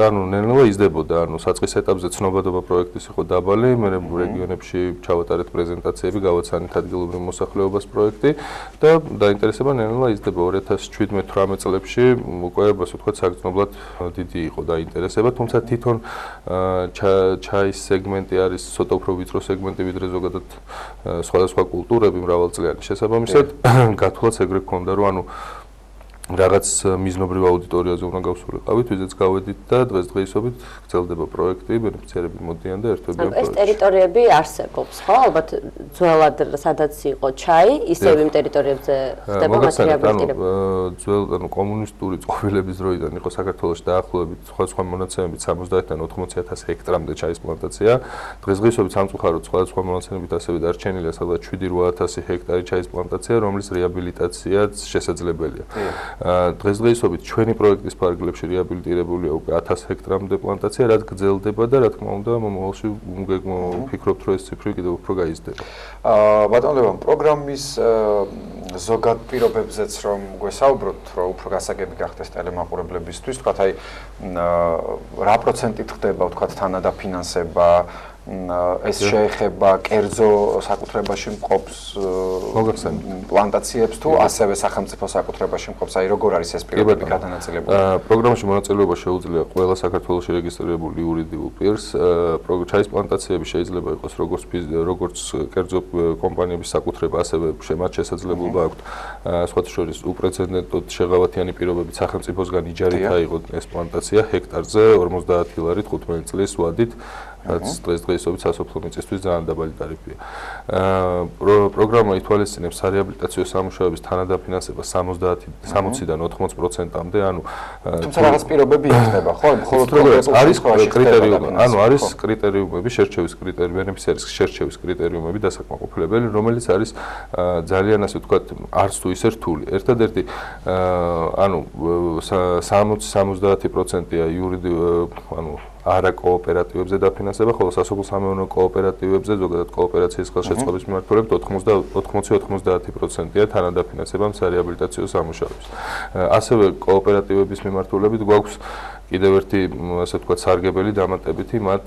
ანუ ნელ-ნელა იზრდებოდა, ანუ საწყის ეტაპზე ცნობადობა პროექტის იყო დაბალი, მე რეგიონებში ჩავატარეთ პრეზენტაციები, გავაცანით ადგილობრივ მოსახლეობას პროექტი და დაინტერესება ნელ-ნელა იზრდება 2017-18 წლებში, უკვე ასე ვთქვათ, საგრძნობლად დიდი იყო დაინტერესება, თუმცა თვითონ ჩაის სეგმენტი არის ცოტა უფრო ვიწრო სეგმენტი, ვიდრე ზოგადად სხვადასხვა კულტურები მრავალწლიანი. შესაბამისად, გათვლაც ეგრე გქონდა, რომ ანუ რაღაც მიზნობრივ აუდიტორიაზე უნდა გავსულიყავით, ვიზეც გავედით და დღესდღეობით გრძელდება პროექტი, ბენეფიციარები მოდიან და ერთვებიან პროექტში. ეს ტერიტორიები არსებობს, ხო? ალბათ ძველად სადაც იყო ჩაი, ისევ იმ ტერიტორიებზე ხდება მათ რეაბილიტირება. ძველ კომუნისტური წყობილების დროიდან იყო საქართველოში დაახლოებით სხვადასხვა მონაცემებით 70-დან 80,000 ჰექტრამდე ჩაის პლანტაცია. დღესდღეობით სამწუხაროდ სხვადასხვა მონაცემებით ასევე დარჩენილია სადღაც 7-8,000 ჰექტარი ჩაის პლანტაცია, რომლის რეაბილიტაციაც შესაძლებელია. დღესდღეობით ჩვენი პროექტის ფარგლებში რეაბილიტირებულია უკვე 1000 ჰექტრამდე პლანტაცია, რაც გრძელდება და რა თქმა უნდა მომავალში ვფიქრობთ, რომ ეს ციფრი კიდევ უფრო გაიზრდება. ბატონ ლევან, პროგრამის ზოგად პირობებზეც რომ გვესაუბროთ, რომ უფრო გასაგები გახდეს ტელემაყურებლებისთვის, თქვათ აი რა პროცენტით ხდება, თქვათ თანადაფინანსება, ეს შეეხება კერძო საკუთრებაში მყოფს პლანტაციებს თუ ასევე სახელმწიფო საკუთრებაში მყოფს, აი როგორ არის ეს პირობები გადანაწილებული? პროგრამაში მონაწილეობა შეუძლია ყველა საქართველოში რეგისტრირებული იურიდიულ პირს. ჩაის პლანტაციები შეიძლება იყოს როგორც კერძო კომპანიების საკუთრება, ასევე მათ შესაძლებლობა აქვთ სხვათა შორის უპრეცედენტოდ შეღავათიანი პირობებით სახელმწიფოსგან იჯარით აიღოთ ეს პლანტაცია ჰექტარზე 50 ლარით 15 წლის ვადით. რაც დღესდღეობით სასოფლო მიწისთვის ძალიან დაბალი ტარიფია. პროგრამა ითვალისწინებს სარეაბილიტაციო სამუშაოების თანადაფინანსებას 60-დან 80%-მდე, ანუ თუმცა რაღაც პირობები იქნება, ხო? მხოლოდ არის კრიტერიუმი, ანუ არის კრიტერიუმები, შერჩევის კრიტერიუმები, ბენეფიციარის შერჩევის კრიტერიუმები დასაკმაყოფილებელი, რომელიც არის ძალიან ასე ვთქვათ, არც თუ ისე რთული. ერთადერთი ანუ 60-70%-ია ანუ არა კოოპერატივებზე დაფინანსება, ხოლო სასოფლო-სამეურნეო კოოპერატივებზე, ზოგადად კოოპერაციის ხელშეწყობის მიმართულებით 80-90%-ია თანადაფინანსება სარეაბილიტაციო სამუშაოებს. ასევე კოოპერატივების მიმართულებით გვაქვს კიდევ ერთი ასე ვთქვათ სარგებელი დამატებითი, მათ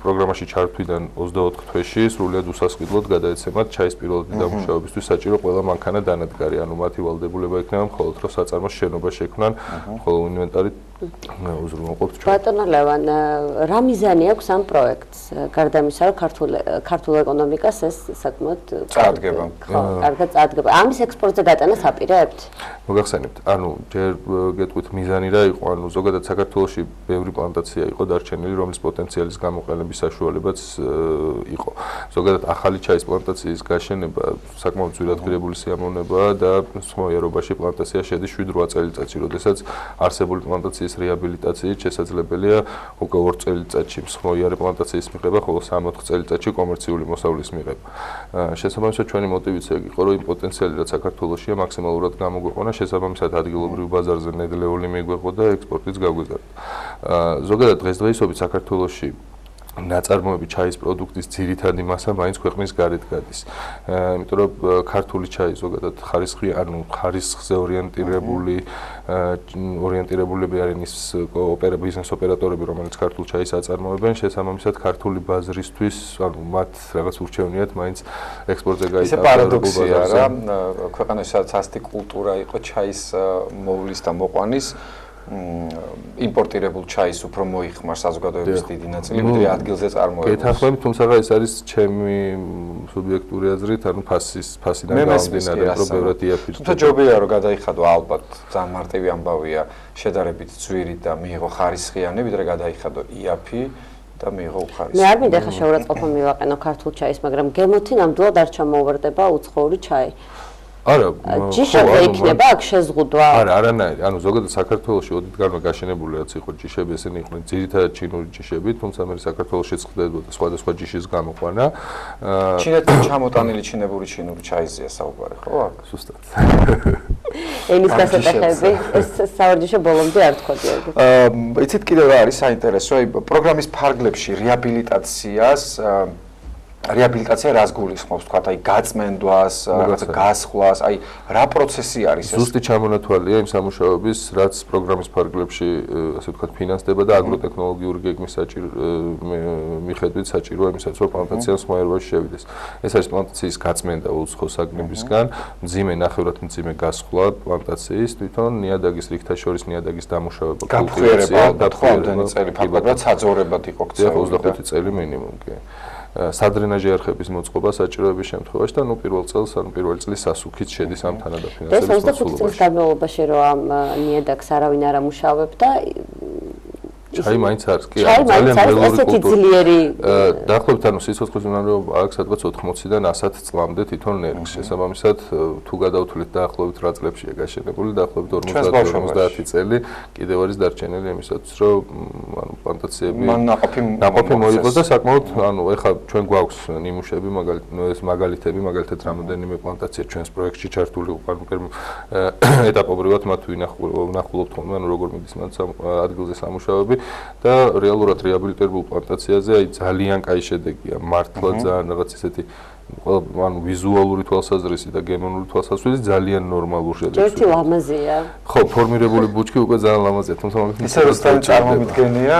პროგრამაში ჩართვიდან 24 თვეში სრულად უსასყიდლოდ გადაეცემათ ჩაის პირველადი დამუშავებისთვის საჭირო ყველა მანქანა დანადგარი, ანუ მათი ვალდებულება იქნება მხოლოდ რომ საწარმოს შენობა შექმნან, ხოლო ინვენტარი უზრუნველყოფთ ჩვენ. ბატონო ლევან, რა მიზანი აქვს ამ პროექტს? გარდა ამისა, რომ ქართულ ეკონომიკას ეს საკმაოდ წარადგება. ხო, კარგად წარდგება. ამის ექსპორტზე დატანას აპირებთ? მოგახსენებთ, ანუ ჯერ გეტყვით მიზანი რა იყო, ანუ ზოგადად საქართველოში ბევრი პლანტაცია იყო დარჩენილი, რომლის პოტენციალის გამოყენების საშუალებაც იყო. ზოგადად ახალი ჩაის პლანტაციის გაშენება საკმაოდ ძვირადღირებული სიამოვნებაა და მსხმოიარობაში პლანტაცია შედის 7-8 წელიწადში, როდესაც არსებული პლანტაციის რეაბილიტაციით შესაძლებელია უკვე 2 წელიწადში მსხმოიარე პლანტაციის მიღება, ხოლო 3-4 წელიწადში კომერციული მოსავლის მიღება. შესაბამისად ჩვენი მოტივიც ეგ იყო, რომ იმ პოტენციალი რაც საქართველოშია მაქსიმალურად გამოგვეყვანა, შესაბამისად ადგილობრივ ბაზარზე ნედლეული მიგვეღო და ექსპორტიც გაგვიზარდა. ზოგადად დღესდღეობით საქართველოში ნაწარმოები ჩაის პროდუქტის ძირითადი მასა მაინც ქვეყნის გარეთ გადის. იმიტომ რომ ქართული ჩაი ზოგადად ხარისხზე ორიენტირებულები არიან ის ბიზნეს ოპერატორები, რომელიც ქართულ ჩაის აწარმოებენ, შესაბამისად ქართული ბაზრისთვის, ანუ მათ რაღაც ურჩევნიათ მაინც ექსპორტზე გაიტანა. ისე პარადოქსია რა, ქვეყანაში სადაც ასეთი კულტურა იყო ჩაის მოვლის და მოყვანის იმპორტირებულ ჩაის უფრო მოიხმარ საზოგადოების დიდი ნაწილი, ვიდრე ადგილზე წარმოებულს. გეთანხმებით, თუმცა ეს არის ჩემი სუბიექტური აზრით, ანუ ფასიდან გამომდინარე, რომ ბევრად იაფი. თუმცა ჯობია რომ გადაიხადო ალბათ, ძალიან მარტივი ამბავია, შედარებით ძვირი და მიიღო ხარისხიანი, ვიდრე გადაიხადო იაფი და მიიღო უხარისხიანი. მე არ მინდა ხა შეურაცხყოფა მივაყენო ქართულ ჩაის, მაგრამ გემოთი ნამდვილად არ ჩამოუვარდება უცხოური ჩაი. არა, ჯიშები იქნება აქ შეზღუდვა. არა, არანაირი. ანუ ზოგადად საქართველოში ოდითგანვე გაშენებული რაც იყო ჯიშები, ესენი იყვნენ ძირითადად ჩინური ჯიშები, თუმცა მე საქართველოშიც ხდებოდა სხვადასხვა ჯიშის გამოყვანა. ჩინეთთან ჩამოტანილი ჩინური ჩაიზია საუბარი, ხო? აქ ზუსტად. ენის გასატეხები ეს საوردიშო ბოლომდე არ თქოდია. იცით კიდევ რა არის საინტერესო, აი პროგრამის ფარგლებში რეაბილიტაცია რას გულისხმობს, თქვა, აი გაწმენდვას, რაღაცა გასხვლას, აი რა პროცესი არის ეს? ზუსტი ჩამონათვალია იმ სამუშაოების, რაც პროგრამის ფარგლებში, ასე ვთქვათ, ფინანსდება და აგროტექნოლოგიური გეგმის მიხედვით საჭიროა იმისაც, რომ პლანტაცია მსხმოიარობაში შევიდეს. ეს არის პლანტაციის გაწმენდა უცხო საგნებისგან, მძიმე ნახევრად მძიმე გასხლა პლანტაციის, თვითონ ნიადაგის რიგთა შორის ნიადაგის დამუშავება, კულტივაცია, დათხოვამდენი წელი ფაქტობრივად საძოვრებად იყო ქცეული 25 წელი მინიმუმ, კი. სადრენაჟი არხების მოწყობა საჭიროების შემთხვევაში და პირველ წლის სასუქით შედის ამ თანადაფინანსების მოსულობაში. 25 წლის განმავლობაში რომ ამ ნიადაგს არავინ არ ამუშავებდა, ჩაი მაინც არის, კი, ძალიან ველური კულტურა. დაახლოებით ანუ სიცოცხლის უნაროვობა აქვს სადღაც 80-დან 100 წლამდე თვითონ ნერგს. შესაბამისად, თუ გადავთვლით დაახლოებით რა წლებშია გაშენებული, დაახლოებით 50 წელი კიდევ არის დარჩენილი იმისათვის, რომ ანუ პლანტაციები ნაყოფი მოიყოს და საკმაოდ ანუ ეხლა ჩვენ გვაქვს ნიმუშები, მაგალითები, მაგალითად რამოდენიმე პლანტაცია ჩვენს პროექტში ჩართული ანუ ეტაპობრივად მათ ვნახულობთ ხოლმე, ანუ როგორ მიდის მათ ადგილზე სამუშაოები. და რეალურად რეაბილიტირებულ პლანტაციაზე აი ძალიან კაი შედეგია, მართლა ძალიან რაღაც ისეთი ანუ ვიზუალური თვალსაზრისი და გენომური თვალსაზრისი ძალიან ნორმალურ შედეგს. ერთი ლამაზია. ხო, ფორმირებული ბუჩქი უკვე ძალიან ლამაზია, თუმცა მაგით ისე რომ წარმომიდგენია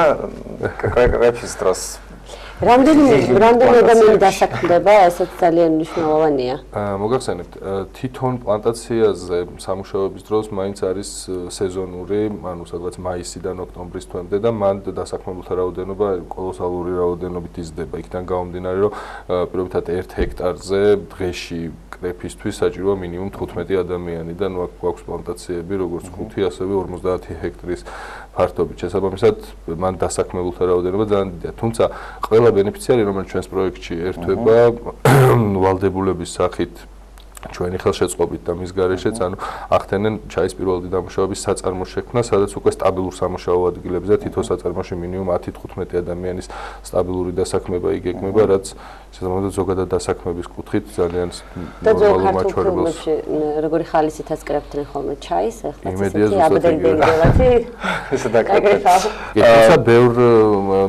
კრეფის დროს. რამდენი ადამიანი დასაქმდება, ესეც ძალიან მნიშვნელოვანია. მოგახსენებთ, თვითონ პლანტაციაზე სამუშაოების დროს მაინც არის სეზონური, ანუ სადღაც მაისიდან ოქტომბრის თვემდე და მან დასაქმებულთა რაოდენობა კოლოსალური რაოდენობით იზრდება. იქიდან გამომდინარე, რომ პირობითად 1 ჰექტარზე დღეში კრეფისთვის საჭიროა მინიმუმ 15 ადამიანი და ნუ აქ გვაქვს პლანტაციები, როგორც 5, ასევე 50 ჰექტრის ფართობით. შესაბამისად, მან დასაქმებულთა რაოდენობა ძალიან დიდია. თუმცა ყველა ბენეფიციარი, რომელიც ჩვენს პროექტში ერთვება, ვალდებულების სახით ჩვენი ხელშეწყობით და მის გარეშეც, ანუ ახდენენ ჩაის პირველადი დამუშავების საწარმოს შექმნა, სადაც უკვე სტაბილურ სამუშაო ადგილებზე თითო საწარმოში მინიმუმ 10-15 ადამიანის სტაბილური დასაქმება იგეგმება, რაც შესაბამისად ზოგადად დასაქმების კუთხით ძალიან ნორმალურ მაჩვენებელს. როგორი ხალისით აწკრებდნენ ხოლმე ჩაის, ახლა იმედია ცოტა აბდელბეგელათი. ესე დაკარგეთ. თუმცა ბევრ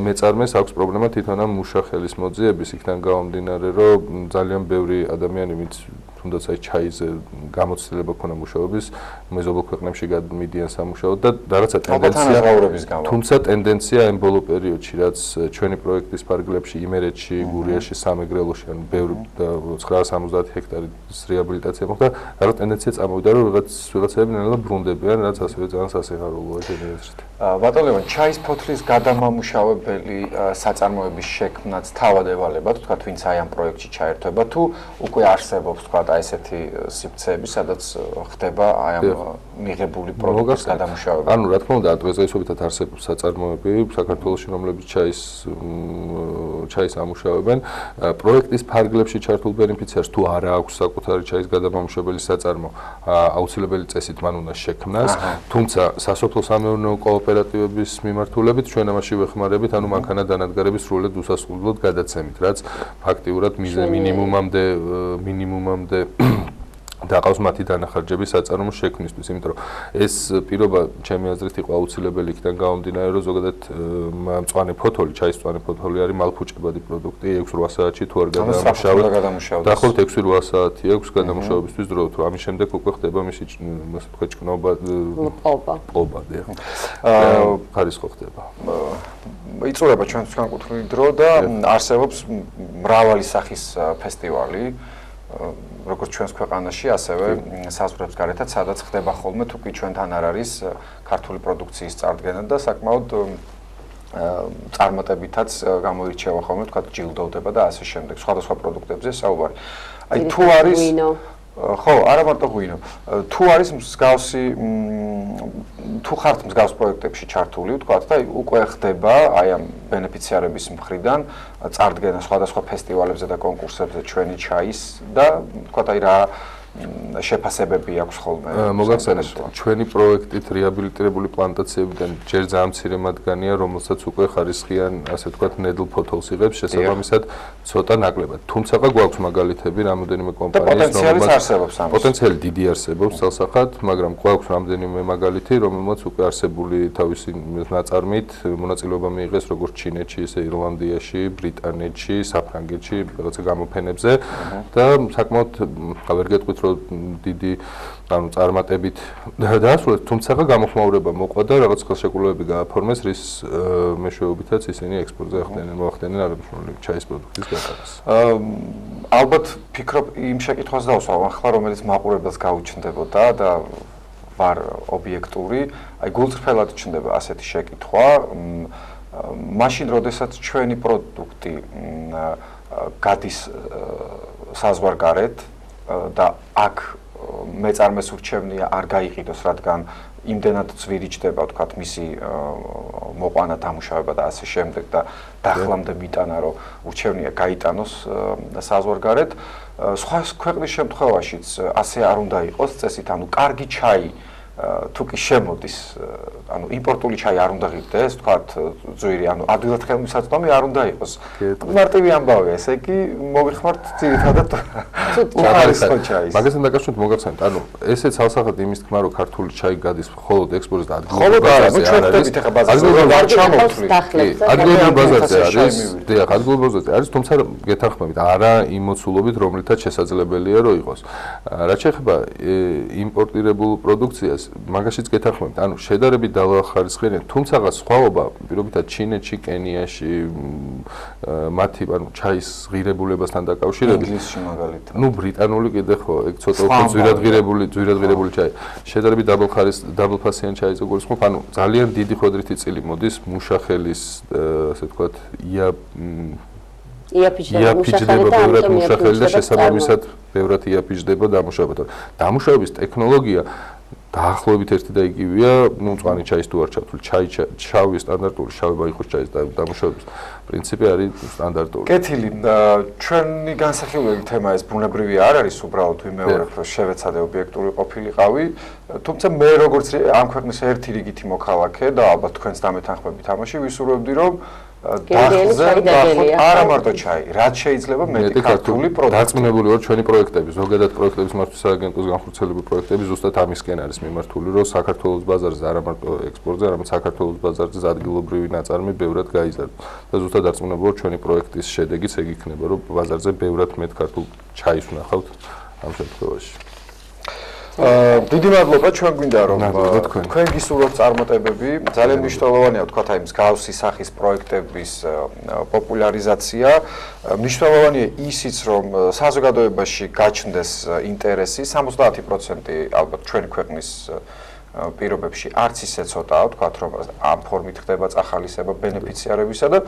მეწარმეს აქვს პრობლემა თვითონ ამ მუშახელის მოძიების, იქიდან გამომდინარე, რომ ძალიან ბევრი ადამიანი, ვინც თუნდაც აი ჩაიზე გამოცდილება ქონა მუშაობის, მეზობელ ქვეყნებში გადმიდიან სამუშაოდ და რაღაცა ტენდენცია თუმცა ტენდენცია ამ ბოლო პერიოდში, რაც ჩვენი პროექტის ფარგლებში იმერეთში, გურიაში, სამეგრელოში, ანუ ბევრი 970 ჰექტარის რეაბილიტაცია მოხდა, რაღაც ტენდენცია წამოვიდა, რომ ვიღაცები ნელა ბრუნდებიან, რაც ასევე ძალიან სასიხარულოა ჩემი აზრით. ბატონ ლევან, ჩაის ფოთლის გადამამუშავებელი საწარმოების შექმნაც თავად ევალებათ, თქვა, ვინც აი ამ პროექტში ჩაერთვება, თუ უკვე არსებობს, თქვა, აი ესეთი სივრცეები, სადაც ხდება აი ამ მიღებული პროდუქტის გადამუშავება. ანუ რა თქმა უნდა, დღესდღეობით არსებობს საწარმოები საქართველოში, რომლებიც ჩაის ამუშავებენ. პროექტის ფარგლებში ჩართულ ბენეფიციარს თუ არა აქვს საკუთარი ჩაის გადამამუშავებელი საწარმო, აუცილებელი წესით მან უნდა შექმნას, თუმცა სასოფლო-სამეურნეო კოოპერატივების მიმართულებით ჩვენ ამაში ვეხმარებით, ანუ მანქანა დანადგარების სრულად უსასრულოდ გადაცემით, რაც ფაქტიურად მინიმუმამდე დაყავს მათი დანახარჯების საწარმოს შექმნისთვის, იმიტომ რომ ეს პირობა ჩემი აზრით იყო აუცილებელი იქიდან გამომდინარე, რომ ზოგადად მწვანე ფოთოლი, ჩაის მწვანე ფოთოლი არის მალფუჭებადი პროდუქტი 6-8 საათში თუ არ გადამუშავდეს. დაახლოებით 6-8 საათი აქვს გადამუშავებისთვის დრო, თუ ამის შემდეგ უკვე ხდება მისი ასე ვთქვათ ჭკნობა, პობა, ხარისხო ხდება. იწურება ჩვენთვის განკუთვნილი დრო და არსებობს მრავალი სახის ფესტივალი, როგორც ჩვენს ქვეყანაში, ასევე საზღვრებს გარეთაც, სადაც ხდება ხოლმე თუ კი ჩვენთან არ არის ქართული პროდუქციის წარდგენა და საკმაოდ წარმატებითაც გამოირჩევა ხოლმე, თქვა ჯილდოვდება და ასე შემდეგ, სხვადასხვა პროდუქტებზე საუბარი. აი თუ არის ხო, არა მარტო ღვინო. თუ არის მსგავსი თუ ხართ მსგავს პროექტებში ჩართული, ვთქვათ და უკვე ხდება აი ამ ბენეფიციარების მხრიდან წარდგენა სხვადასხვა ფესტივალებზე და კონკურსებზე ჩვენი ჩაის და ვთქვათ აი რა შეფასებები აქვს ხოლმე. მოგახსენებთ, ჩვენი პროექტით რეაბილიტირებული პლანტაციებიდან ჯერ ძალიან მცირე მათგანია, რომელსაც უკვე ხარისხიან, ასე ვთქვათ, ნედლ ფოთოლს იღებს, შესაბამისად ცოტა ნაკლებად. თუმცა გვაქვს მაგალითები რამოდენიმე კომპანიის, პოტენციალი დიდი არსებობს წელსახად, მაგრამ გვაქვს რამდენიმე მაგალითი, რომელმაც უკვე არსებული თავისი ნაწარმით მონაწილეობა მიიღეს როგორც ჩინეთში, ისე ირლანდიაში, ბრიტანეთში, საფრანგეთში, რაღაცა გამოფენებზე და საკმაოდ ვერ გეტყვით დიდი ანუ წარმატებით დაასრულეს, თუმცა გამოხმაურება მოყვა და რაღაც ხელშეკრულებები გააფორმეს, რის მეშვეობითაც ისინი ექსპორტზე მოახდენენ აღნიშნული ჩაის პროდუქტის გატარებას. ალბათ ფიქრობ იმ შეკითხვას დავსვამ, ახლა რომელიც მაყურებელს გაუჩნდებოდა და ვარ ობიექტური, აი გულწრფელად ჩნდება ასეთი შეკითხვა, მაშინ როდესაც ჩვენი პროდუქტი გადის საზღვარგარეთ და აქ მეწარმეს ურჩევნია არ გაიყიდოს, რადგან იმდენად ძვირიჭდება, ვთქვათ, მისი მოყვანა, დამუშავება და ასე შემდეგ და დახლამდე მიტანა, რომ ურჩევნია გაიტანოს საზღვარგარეთ. სხვა ქვეყნის შემთხვევაშიც ასე არ უნდა იყოს წესით, ანუ კარგი ჩაი თუ კი შემოდის, ანუ იმპორტული ჩაი არ უნდა ღირდეს, ვთქვათ, ძვირი, ანუ ადვილად ხელმისაწვდომი არ უნდა იყოს. მარტივი ამბავია, ესე იგი მოვიხმართ ძირითადად უხარისხო ჩაის. მაგასთან დაკავშირებით მოგახსენებთ, ანუ ესე ცალსახად იმის თქმა, რომ ქართული ჩაი გადის მხოლოდ ექსპორტზე და ადგილობრივ ბაზარზე არის, დიახ, ადგილობრივ ბაზარზე არის, თუმცა გეთანხმებით, არა იმ მოცულობით, რომლითაც შესაძლებელია, რომ იყოს. რაც შეეხება იმპორტირებულ პროდუქციას, მაგაშიც გეთანხმებით, ანუ შედარებით დალახარისხიანია, თუმცა სხვაობა პირობითად ჩინეთში, კენიაში, მათი ანუ ჩაის ღირებულებასთან დაკავშირებით. ინგლისში მაგალითად. ნუ ბრიტანული კიდე ხო, ეგ ცოტა უფრო ძვირადღირებული ჩაი. შედარებით დაბლფასიანი ჩაიზე გულისხმობ, ანუ ძალიან დიდი ხვედრითი წილი მოდის მუშახელის, ასე ვთქვათ, იაფიჯდება ბევრად მუშახელი და შესაბამისად ბევრად იაფიჯდება დამუშავება. დამუშავების ტექნოლოგია დაახლოებით ერთი და იგივეა, ну, მწვანე ჩაის თუ არ ჩავთვლი, შავი სტანდარტული, შავი ბაიხოს ჩაის დამუშავების პრინციპი არის სტანდარტული. კეთილი, ჩვენი განსახილველი თემა ეს ბუნებრივი არ არის, უბრალოდ ვიმეორებ, რომ შევეცადე ობიექტური ყოფილიყავი, თუმცა მე როგორც ამ ქვეყნის ერთი რიგითი მოქალაქე და ალბათ თქვენს დამეთანხმებით ამაში ვისურვებდი, რომ არა მარტო ჩაი, რაც შეიძლება მეტი ქართული პროდუქტი. დარწმუნებული ვარ ჩვენი პროექტები, ზოგადად პროექტების მართვის სააგენტოს განხორციელებული პროექტები ზუსტად ამისკენ არის მიმართული, რომ საქართველოს ბაზარზე არა მარტო ექსპორტზე, არამედ საქართველოს ბაზარზე ადგილობრივი ნაწარმი ბევრად გაიზარდა. და ზუსტად დარწმუნებული ვარ ჩვენი პროექტის შედეგიც ეგ იქნება, რომ ბაზარზე ბევრად მეტ ქართულ ჩაის ვნახავთ ამ შემთხვევაში. დიდი მადლობა, ჩვენ გვინდა რომ თქვენ გისურვებთ წარმატებები, ძალიან მნიშვნელოვანია ვთქვათ აი მსგავსი სახის პროექტების პოპულარიზაცია. მნიშვნელოვანია ისიც რომ საზოგადოებაში გაჩნდეს ინტერესი, 70% ალბათ ჩვენი ქვეყნის პირობებში არც ისე ცოტაა, ვთქვათ რომ ამ ფორმით ხდება წახალისება ბენეფიციარებისა და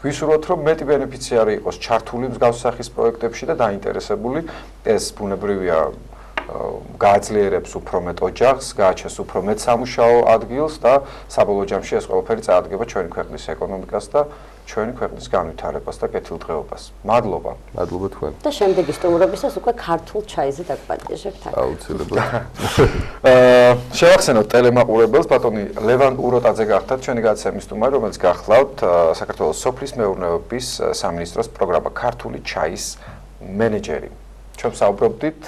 ვისურვოთ რომ მეტი ბენეფიციარი იყოს ჩართული მსგავსი სახის პროექტებში და დაინტერესებული. ეს ბუნებრივია გააძლიერებს უფრო მეტ ოჯახს, გააჩენს უფრო მეტ სამუშაო ადგილს და საბოლოო ჯამში ეს ყველაფერი წაადგება ჩვენი ქვეყნის ეკონომიკას და ჩვენი ქვეყნის განვითარებას და კეთილდღეობას. მადლობა. მადლობა თქვენ. და შემდეგი სტუმრობისას უკვე ქართულ ჩაიზე დაგპატიჟებთ. აუცილებლად. შევახსენოთ ტელემაყურებელს, ბატონი ლევან უროტაძე გახდათ ჩვენი გადაცემის სტუმარი, რომელიც გახლავთ საქართველოს სოფლის მეურნეობის სამინისტროს პროგრამა ქართული ჩაის მენეჯერი. ჩვენ საუბრობდით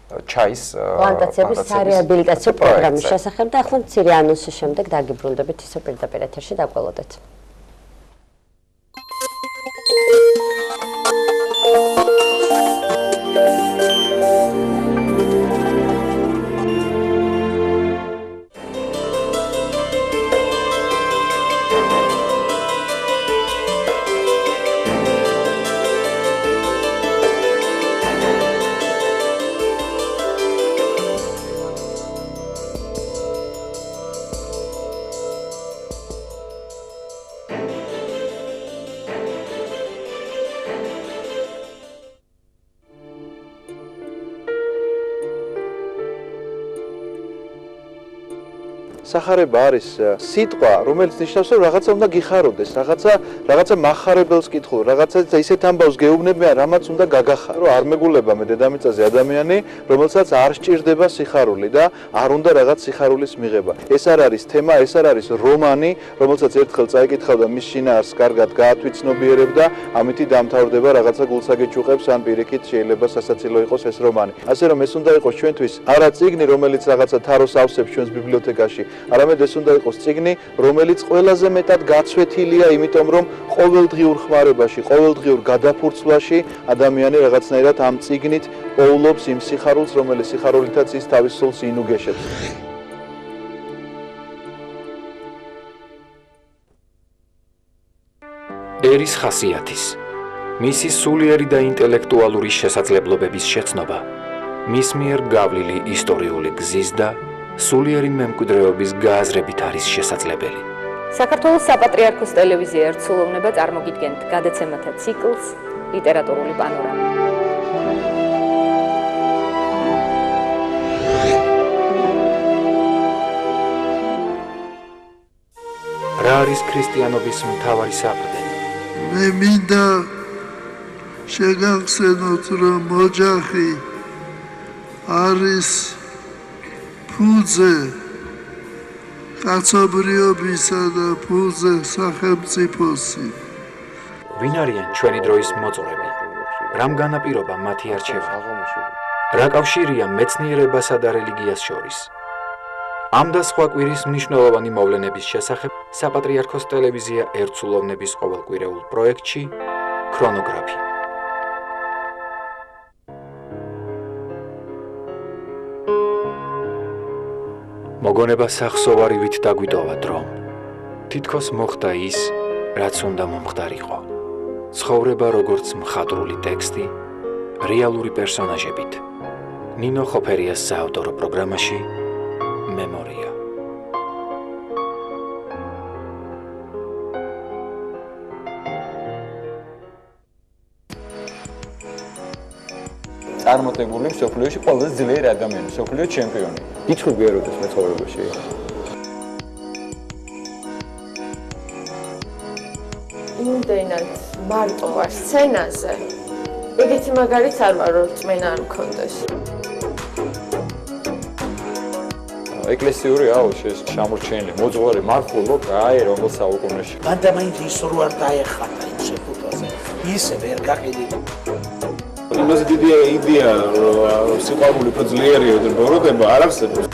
ჩაის პლანტაციების სარეაბილიტაციო პროგრამის შესახებ და ახლა მცირე ანონსის შემდეგ დაგიბრუნდებით ისე პირდაპირ ეთერში დაგველოდეთ. სახარება არის სიტყვა, რომელიც ნიშნავს, რომ რაღაცა უნდა გიხაროდეს, რაღაცა מחარებელს კითხულ, რაღაცა ისეთ ამბავს გეუბნებიან, რამაც უნდა გაგახარო, რომ არ მეგულება მე დედამიწაზე ადამიანი, რომელსაც არ სჭირდება სიხარული და არ უნდა რაღაც სიხარულის მიღება. ეს არ არის თემა, ეს არ არის რომანი, რომელსაც ერთხელ წაიკითხავ და მის შინაარსს კარგად გაათვითცნობიერებ და ამითი დამთავრდება რაღაცა გულსაგეჭუყებს ან პირიქით შეიძლება სასაცილო იყოს ეს რომანი. ასე რომ ეს უნდა იყოს ჩვენთვის არა წიგნი, რომელიც რაღაცა თაროს ავსებს ჩვენს ბიბლიოთეკაში, არამედ ეს უნდა იყოს წიგნი, რომელიც ყველაზე მეტად გაცვეთილია, იმიტომ რომ ყოველდღიურ ხმარებაში, ყოველდღიურ გადაფურცვლაში ადამიანი რაღაცნაირად ამ წიგნით პოულობს იმ სიხარულს, რომელიც სიხარულითაც ის თავის სულს ინუგეშებს. ერის ხასიათის, მისი სულიერი და ინტელექტუალური შესაძლებლობების შეცნობა, მის მიერ გავლილი ისტორიული გზის და სულიერი მემკვიდრეობის გააზრებით არის შესაძლებელი. საქართველოს საპატრიარქოს ტელევიზია ერთსულოვნება წარმოგიდგენთ გადაცემათა ციკლს ლიტერატურული პანორამა. რა არის ქრისტიანობის მთავარი საყრდენი? მე მინდა შეგახსენოთ, რომ ოჯახი არის ფუძე კაცობრიობისა და ფუძე სახელმწიფოსი. ვინ არიან ჩვენი დროის მოწურები? რამ განაპირობა მათი არჩევა? რა კავშირია მეცნიერებასა და რელიგიას შორის? ამ და სხვა კვირის მნიშვნელოვანი მოვლენების შესახებ საპატრიარქოს ტელევიზია ერთსულოვნების ყოველკვირეულ პროექტში ქრონოგრაფი. მოგონება სახსოვარივით დაგვიტოვა დრო. თითქოს მოხდა ის, რაც უნდა მომხდარიყო. ცხოვრება როგორც მხატვრული ტექსტი, რეალური პერსონაჟებით. ნინო ხოფერიას საავტორო პროგრამაში მემორია. წარმატებული მსოფლიოში ყველაზე ძლიერი ადამიანი, მსოფლიო ჩემპიონი. კითხვი გვეროდეს მეცხოვრებაში? იმდენად მარტო ვარ სცენაზე. ეგეთი მაგალიც არ ვარ, რომ წმენა არ მქონდეს. ეკლესიური აუში შემორჩენილი მოძღვარი მარხულობ აი რომელ საუკუნეში. მანდა მაინც ის რო არ დაეხატა იმ შეფუთვაზე. ისე ვერ გაყიდით. იმას დიდი იდეა რომ სიყვარული უფრო ძლიერი ოდნობა არ არსებობს.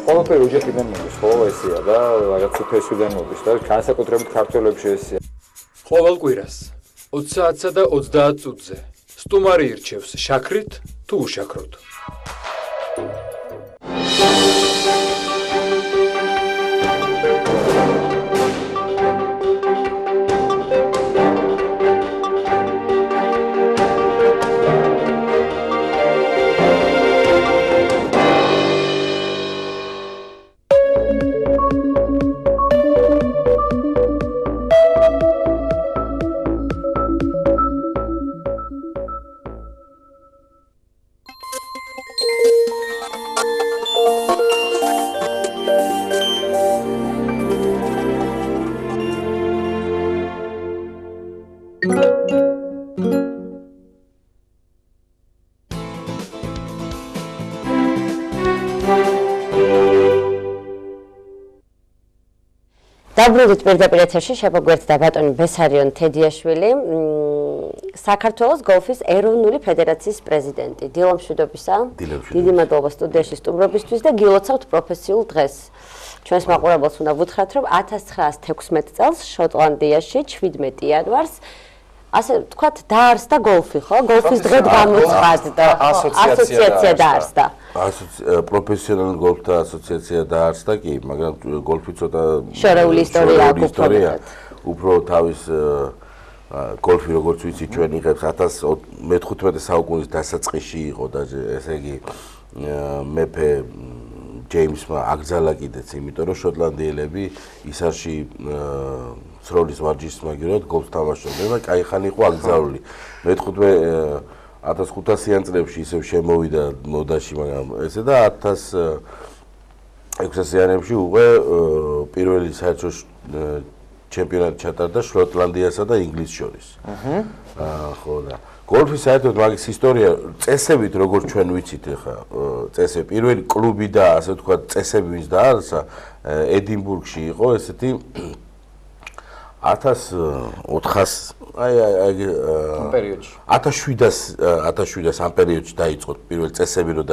ყველაფერი ოჯახიდან მოდის, ხო, ესეა და რაღაც თესვიდან მოდის და განსაკუთრებით ქართველებში ესეა. ყოველ კვირას 20 საათსა და 30 წუთზე სტუმარი ირჩევს შაქრით თუ უშაქროთ. დაბრუნდით პირდაპირ ეთერში შეგვერთდა ბატონი ბესარიონ თედიაშვილი, საქართველოს გოლფის ეროვნული ფედერაციის პრეზიდენტი. დილომშვიდობისა. დიდი მადლობა სტუდიაში სტუმრობისთვის და გილოცავთ პროფესიულ დღეს. ჩვენს მაყურებელს უნდა ვუთხრათ, რომ 1916 წელს შოტლანდიაში 17 იანვარს ასე ვთქვათ, დაარსდა გოლფი, ხო? გოლფის დღედ გამოცხადდა. ასოციაცია დაარსდა. პროფესიონალურ გოლფთა ასოციაცია დაარსდა კი, მაგრამ გოლფი ცოტა შორეული ისტორია აქვს. უფრო თავის გოლფი როგორც ვიცი ჩვენ იღებს 15 საუკუნის დასაწყისში იყო და ესე იგი მეფე ჯეიმსმა აკრძალა კიდეც, იმიტომ რომ შოტლანდიელები ისარში სროლის ვარჯიშისმაგირად გოლფს თამაშობდნენ და კაი ხანი იყო აკრძალული. მე-15 1500-იან წლებში ისევ შემოვიდა მოდაში, მაგრამ ესე და 1600-იანებში უკვე პირველი საერთო ჩემპიონატი ჩატარდა შოტლანდიასა და ინგლისს შორის. ხო და გოლფი საერთოდ მაგის ისტორია წესებით როგორც ჩვენ ვიცით ახლა წესები პირველი კლუბი და ასე ვთქვათ წესები ვინც დაარსა ედინბურგში იყო ესეთი 1400 ამ პერიოდში 1700 ამ პერიოდში დაიწყო პირველი წესები რომ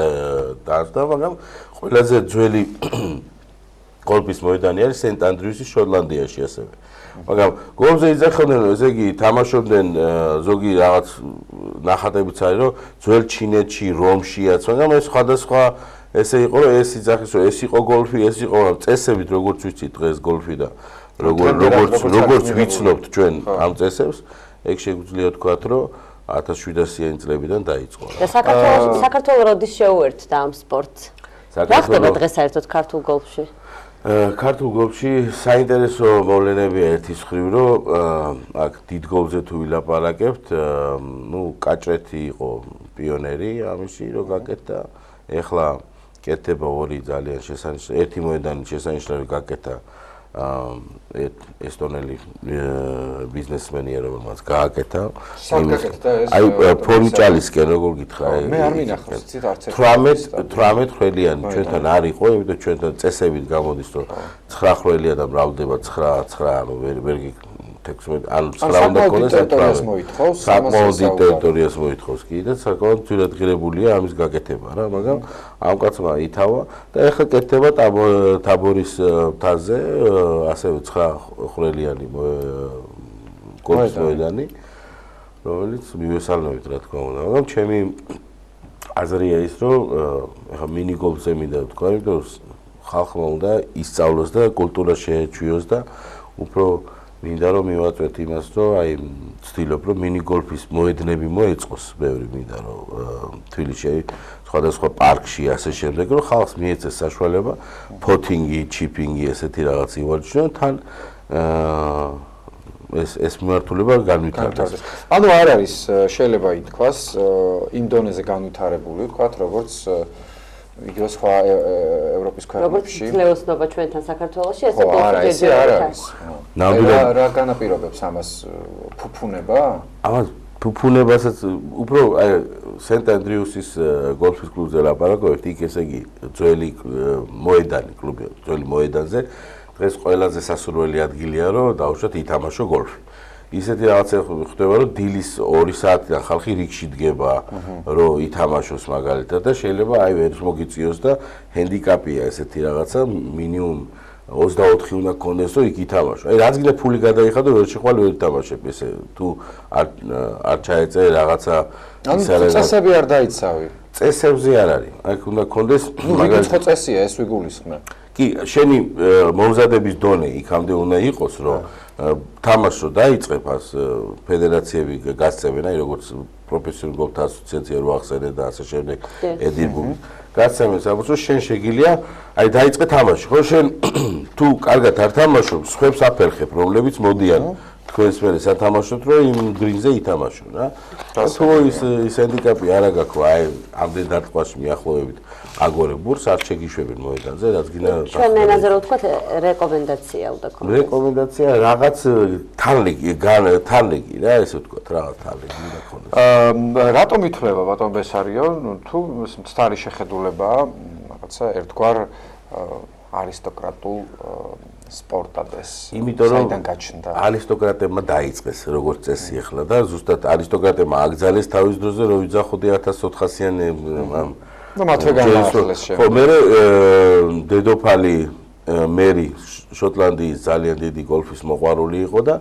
დაარსდა, მაგრამ ყველაზე ძველი გოლფის მოედანი არის სენტ ანდრიუსის შოტლანდიაში ასევე. მაგრამ გოლფზე იძახდნენ, ესე იგი თამაშობდნენ ზოგი რაღაც ნახატებიც არის, რომ ძველ ჩინეთში, რომშიაც, მაგრამ ეს სხვადასხვა ესე იყო, რომ ეს იძახის, რომ ეს იყო გოლფი, ეს იყო წესებით, როგორც ვიცით დღეს გოლფი და როგორც ვიცნობთ ჩვენ ამ წესებს, ეგ შეგვიძლია თქვათ, რომ 1700-იანი წლებიდან დაიწყო. და საქართველოს როდის შეუერთდა ამ სპორტს? რა ხდება დღეს საერთოდ ქართულ გოლფში? ქართულ გოლფში საინტერესო მოვლენებია ერთის მხრივ, რომ აქ დიდ გოლფზე თუ ვილაპარაკებთ, ნუ კაჭრეთი იყო პიონერი ამისი, რომ გაკეთდა. ეხლა კეთდება ორი ძალიან შესანიშნავი, ერთი მოედანი შესანიშნავი გაკეთდა ესტონელი ბიზნესმენია, რომელმაც გააკეთა. აი ფორნიჭალისკენ როგორ გითხრა? მე არ მინახავს, ცით არც 18 ხვრელიანი ჩვენთან არ იყო, იმიტომ ჩვენთან წესებით გამოდის, რომ 9 ხვრელია და მრავლდება 9, ანუ ვერ 16, ანუ 9 უნდა ქონდეს, საკმაოდ ტერიტორიას მოითხოვს კი და საკმაოდ ძირადღირებულია ამის გაკეთება რა, მაგრამ ამ კაცმა ითავა და ეხლა კეთდება თაბორის მთაზე ასევე 9 ხვრელიანი გოლფის მოედანი, რომელიც მივესალმებით რა თქმა უნდა, მაგრამ ჩემი აზრია ის, რომ ეხლა მინი გოლფზე მინდა ვთქვა, იმიტომ რომ ხალხმა უნდა ისწავლოს და კულტურა შეეჩვიოს და უფრო მინდა რომ მივაწვეთ იმას, რომ აი ვცდილობ რომ მინი გოლფის მოედნები მოეწყოს, ბევრი მინდა რომ თბილისში სხვადასხვა პარკში ასე შემდეგ, რომ ხალხს მიეცეს საშუალება ფოთინგი, ჩიპინგი ესეთი რაღაც ივარჯიშონ, თან ეს მიმართულება განვითარდეს. ანუ არ არის შეიძლება ითქვას იმ დონეზე განვითარებული, ვთქვათ, როგორც იგივე სხვა ევროპის ქვეყნებში. როგორც ძლევოსნობა ჩვენთან საქართველოში, ესე პროცესი არ არის. ნამდვილად რა განაპირობებს ამას ფუფუნება? ამას ფუფუნებასაც უფრო აი სენტ ანდრიუსის გოლფის კლუბზე ლაპარაკობთ, იქ ესე იგი ძველი მოედანი კლუბი, ძველი მოედანზე დღეს ყველაზე სასურველი ადგილია, რომ დაუშვათ ითამაშო გოლფი. ისეთი რაღაცა ხდება, რომ დილის 2 საათიდან ხალხი რიგში დგება, რომ ითამაშოს მაგალითად და შეიძლება აი ვერ მოგიწიოს და ჰენდიკაპია ესეთი რაღაცა მინიმუმ 24 უნდა გქონდეს, რომ იქ ითამაშო. აი რაც გინდა ფული გადაიხადო, ვერ შეხვალი ვერ ითამაშებ ესე თუ არ ჩაეწერე რაღაცა ანუ წესები არ დაიცავი. წესებზე არ არის. აი უნდა გქონდეს მაგალითად წესია ეს ვიგულისხმე. კი, შენი მომზადების დონე იქამდე უნდა იყოს, რომ თამაშო დაიწყებ ას ფედერაციები გასწევენ, აი როგორც პროფესიონალ გოლფ ასოციაცია რო ახსენე და ასე შემდეგ ედინბურგი. გასცემენ საბუთს, რომ შენ შეგიძლია აი დაიწყე თამაში, ხო შენ თუ კარგად არ თამაშობ, სხვებს აფერხებ, რომლებიც მოდიან თქვენს მერე სათამაშოდ, რომ იმ გრინზე ითამაშონ რა. თუ ის ჰენდიკაპი არა გაქვს, აი ამდენ დარტყმაში მიახლოებით აგორებურს არ შეგიშვებენ მოედანზე, რაც გინდა ჩვენ ენაზე რო ვთქვათ, რეკომენდაცია უნდა გქონდეს. რეკომენდაცია რაღაც თანლიგი რა, ესე ვთქვათ, რაღაც თანლიგი უნდა გქონდეს. რატომ ითვლება ბატონ ბესარიო, თუ მცდარი შეხედულებაა რაღაცა ერთგვარ არისტოკრატულ სპორტად ეს საიდან გაჩნდა? არისტოკრატებმა დაიწყეს როგორც წესი ახლა და ზუსტად არისტოკრატებმა აკრძალეს თავის დროზე, რომ იძახოდი 1400-იანი და მათვე განაახლეს შემდეგ. ხო, მე დედოფალი მერი შოტლანდიის ძალიან დიდი გოლფის მოყვარული იყო და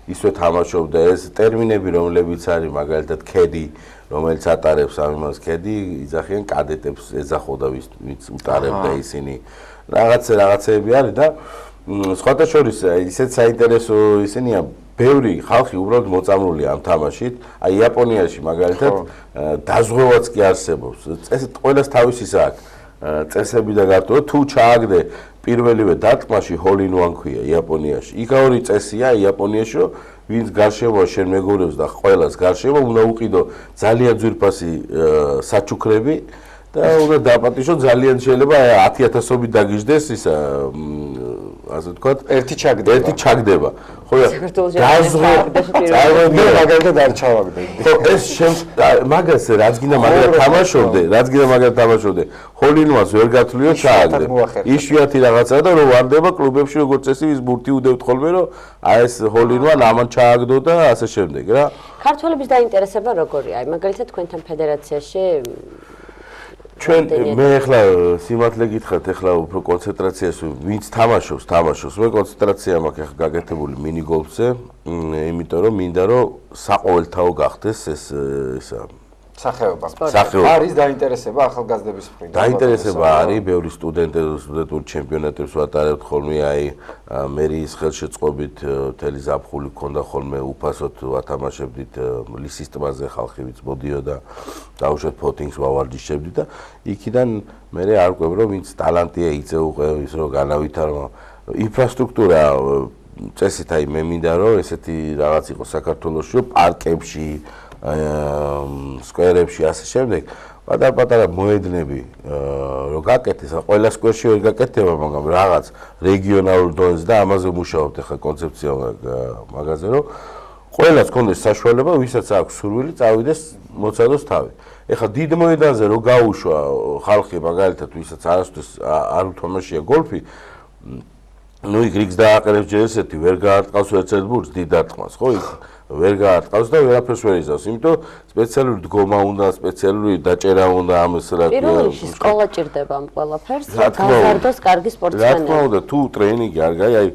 ისვე თამაშობდა ეს ტერმინები, რომლებიც არის მაგალითად ქედი, რომელიც ატარებს ამას ქედი, იძახიან კადეტებს ეძახოდა ვინც უტარებდა ისინი. რაღაცეები არის და სხვათა შორის ისეთ საინტერესო ისინია ბევრი ხალხი უბრალოდ მოწამლულია ამ თამაშით. აი იაპონიაში მაგალითად დაზღვევაც კი არსებობს. ყველას თავისი აქვს წესები და გარტო თუ ჩააგდე პირველივე დარტყმაში ჰოლინვან ქვია იაპონიაში. იქა ორი წესია იაპონიაში, რომ ვინც გარშემოა შენ მეგობრებს და ყველას გარშემო უნდა უყიდო ძალიან ძვირფასი საჩუქრები და უნდა დაპატიშო ძალიან შეიძლება 10000-ობით დაგიждდეს ისა ასე ვთქვათ ერთი ჩაგდება ხო მაგალითად არ ჩავაგდე ხო ეს მაგას რაც გინდა მაგალითად თამაშობდე ჰოლინვას ვერ გათვლიო ჩააგდე იშვიათი რაღაცაა და რომ ვარდება კლუბებში როგორც წესი ის ბურთი უდევთ ხოლმე რომ აი ეს ჰოლინვა ამან ჩააგდო და ასე შემდეგ რა ქართველების დაინტერესება როგორია აი მაგალითად თქვენთან ფედერაციაში ჩვენ მე ახლა სიმართლე გითხრათ ახლა უფრო კონცენტრაციას ვინც თამაშობს მე კონცენტრაცია მაქვს ახლა გაკეთებული მინი გოლფზე იმიტომ რომ მინდა რომ საყოველთაო გახდეს ეს ისა სახეობა არის დაინტერესება ახალგაზრდების მხრიდან დაინტერესება არის ბევრი სტუდენტურ ჩემპიონატებს ვატარებთ ხოლმე აი მერის ხელშეწყობით მთელი ზაფხული ქონდა ხოლმე უფასოდ ვათამაშებდით ლისის ტბაზე ხალხი ვიც მოდიოდა დაუშვათ ფოთინგს ვავარჯიშებდით და იქიდან მე არ ვყვებ რომ ვინც ტალანტია იწეუყე ის რომ განავითარო ინფრასტრუქტურა წესით აი მე მინდა რომ ესეთი რაღაც იყოს საქართველოში რომ პარკებში სკვერებში ასე შემდეგ პატარ-პატარა მოედნები რო გაკეთეს, ყველა სკვერში ვერ გაკეთდება, მაგრამ რაღაც რეგიონალურ დონეზე და ამაზე მუშაობთ ახლა კონცეფცია მაგაზე რომ ყველას კონდეს საშუალება, ვისაც აქვს სურვილი, წავიდეს მოცადოს თავი. ეხლა დიდ მოედანზე რო გაუშვა ხალხი მაგალითად ვისაც არასდროს არ უთამაშია გოლფი, ნუ იქ რიგს დააყენებს ჯერ ესეთი ვერ გაარტყავს ერთ-ერთ ბურთს დიდ დარტყმას, ხო იქ ვერ გაარტყავს და ვერაფერს ვერ იზავს, იმიტომ სპეციალური დგომა უნდა, სპეციალური დაჭერა უნდა ამას რა ქვია. პირველ რიგში სკოლა ჭირდება ამ ყველაფერს, გაზარდოს კარგი სპორტსმენი. რა თქმა უნდა, თუ ტრეინინგი არ გაი, აი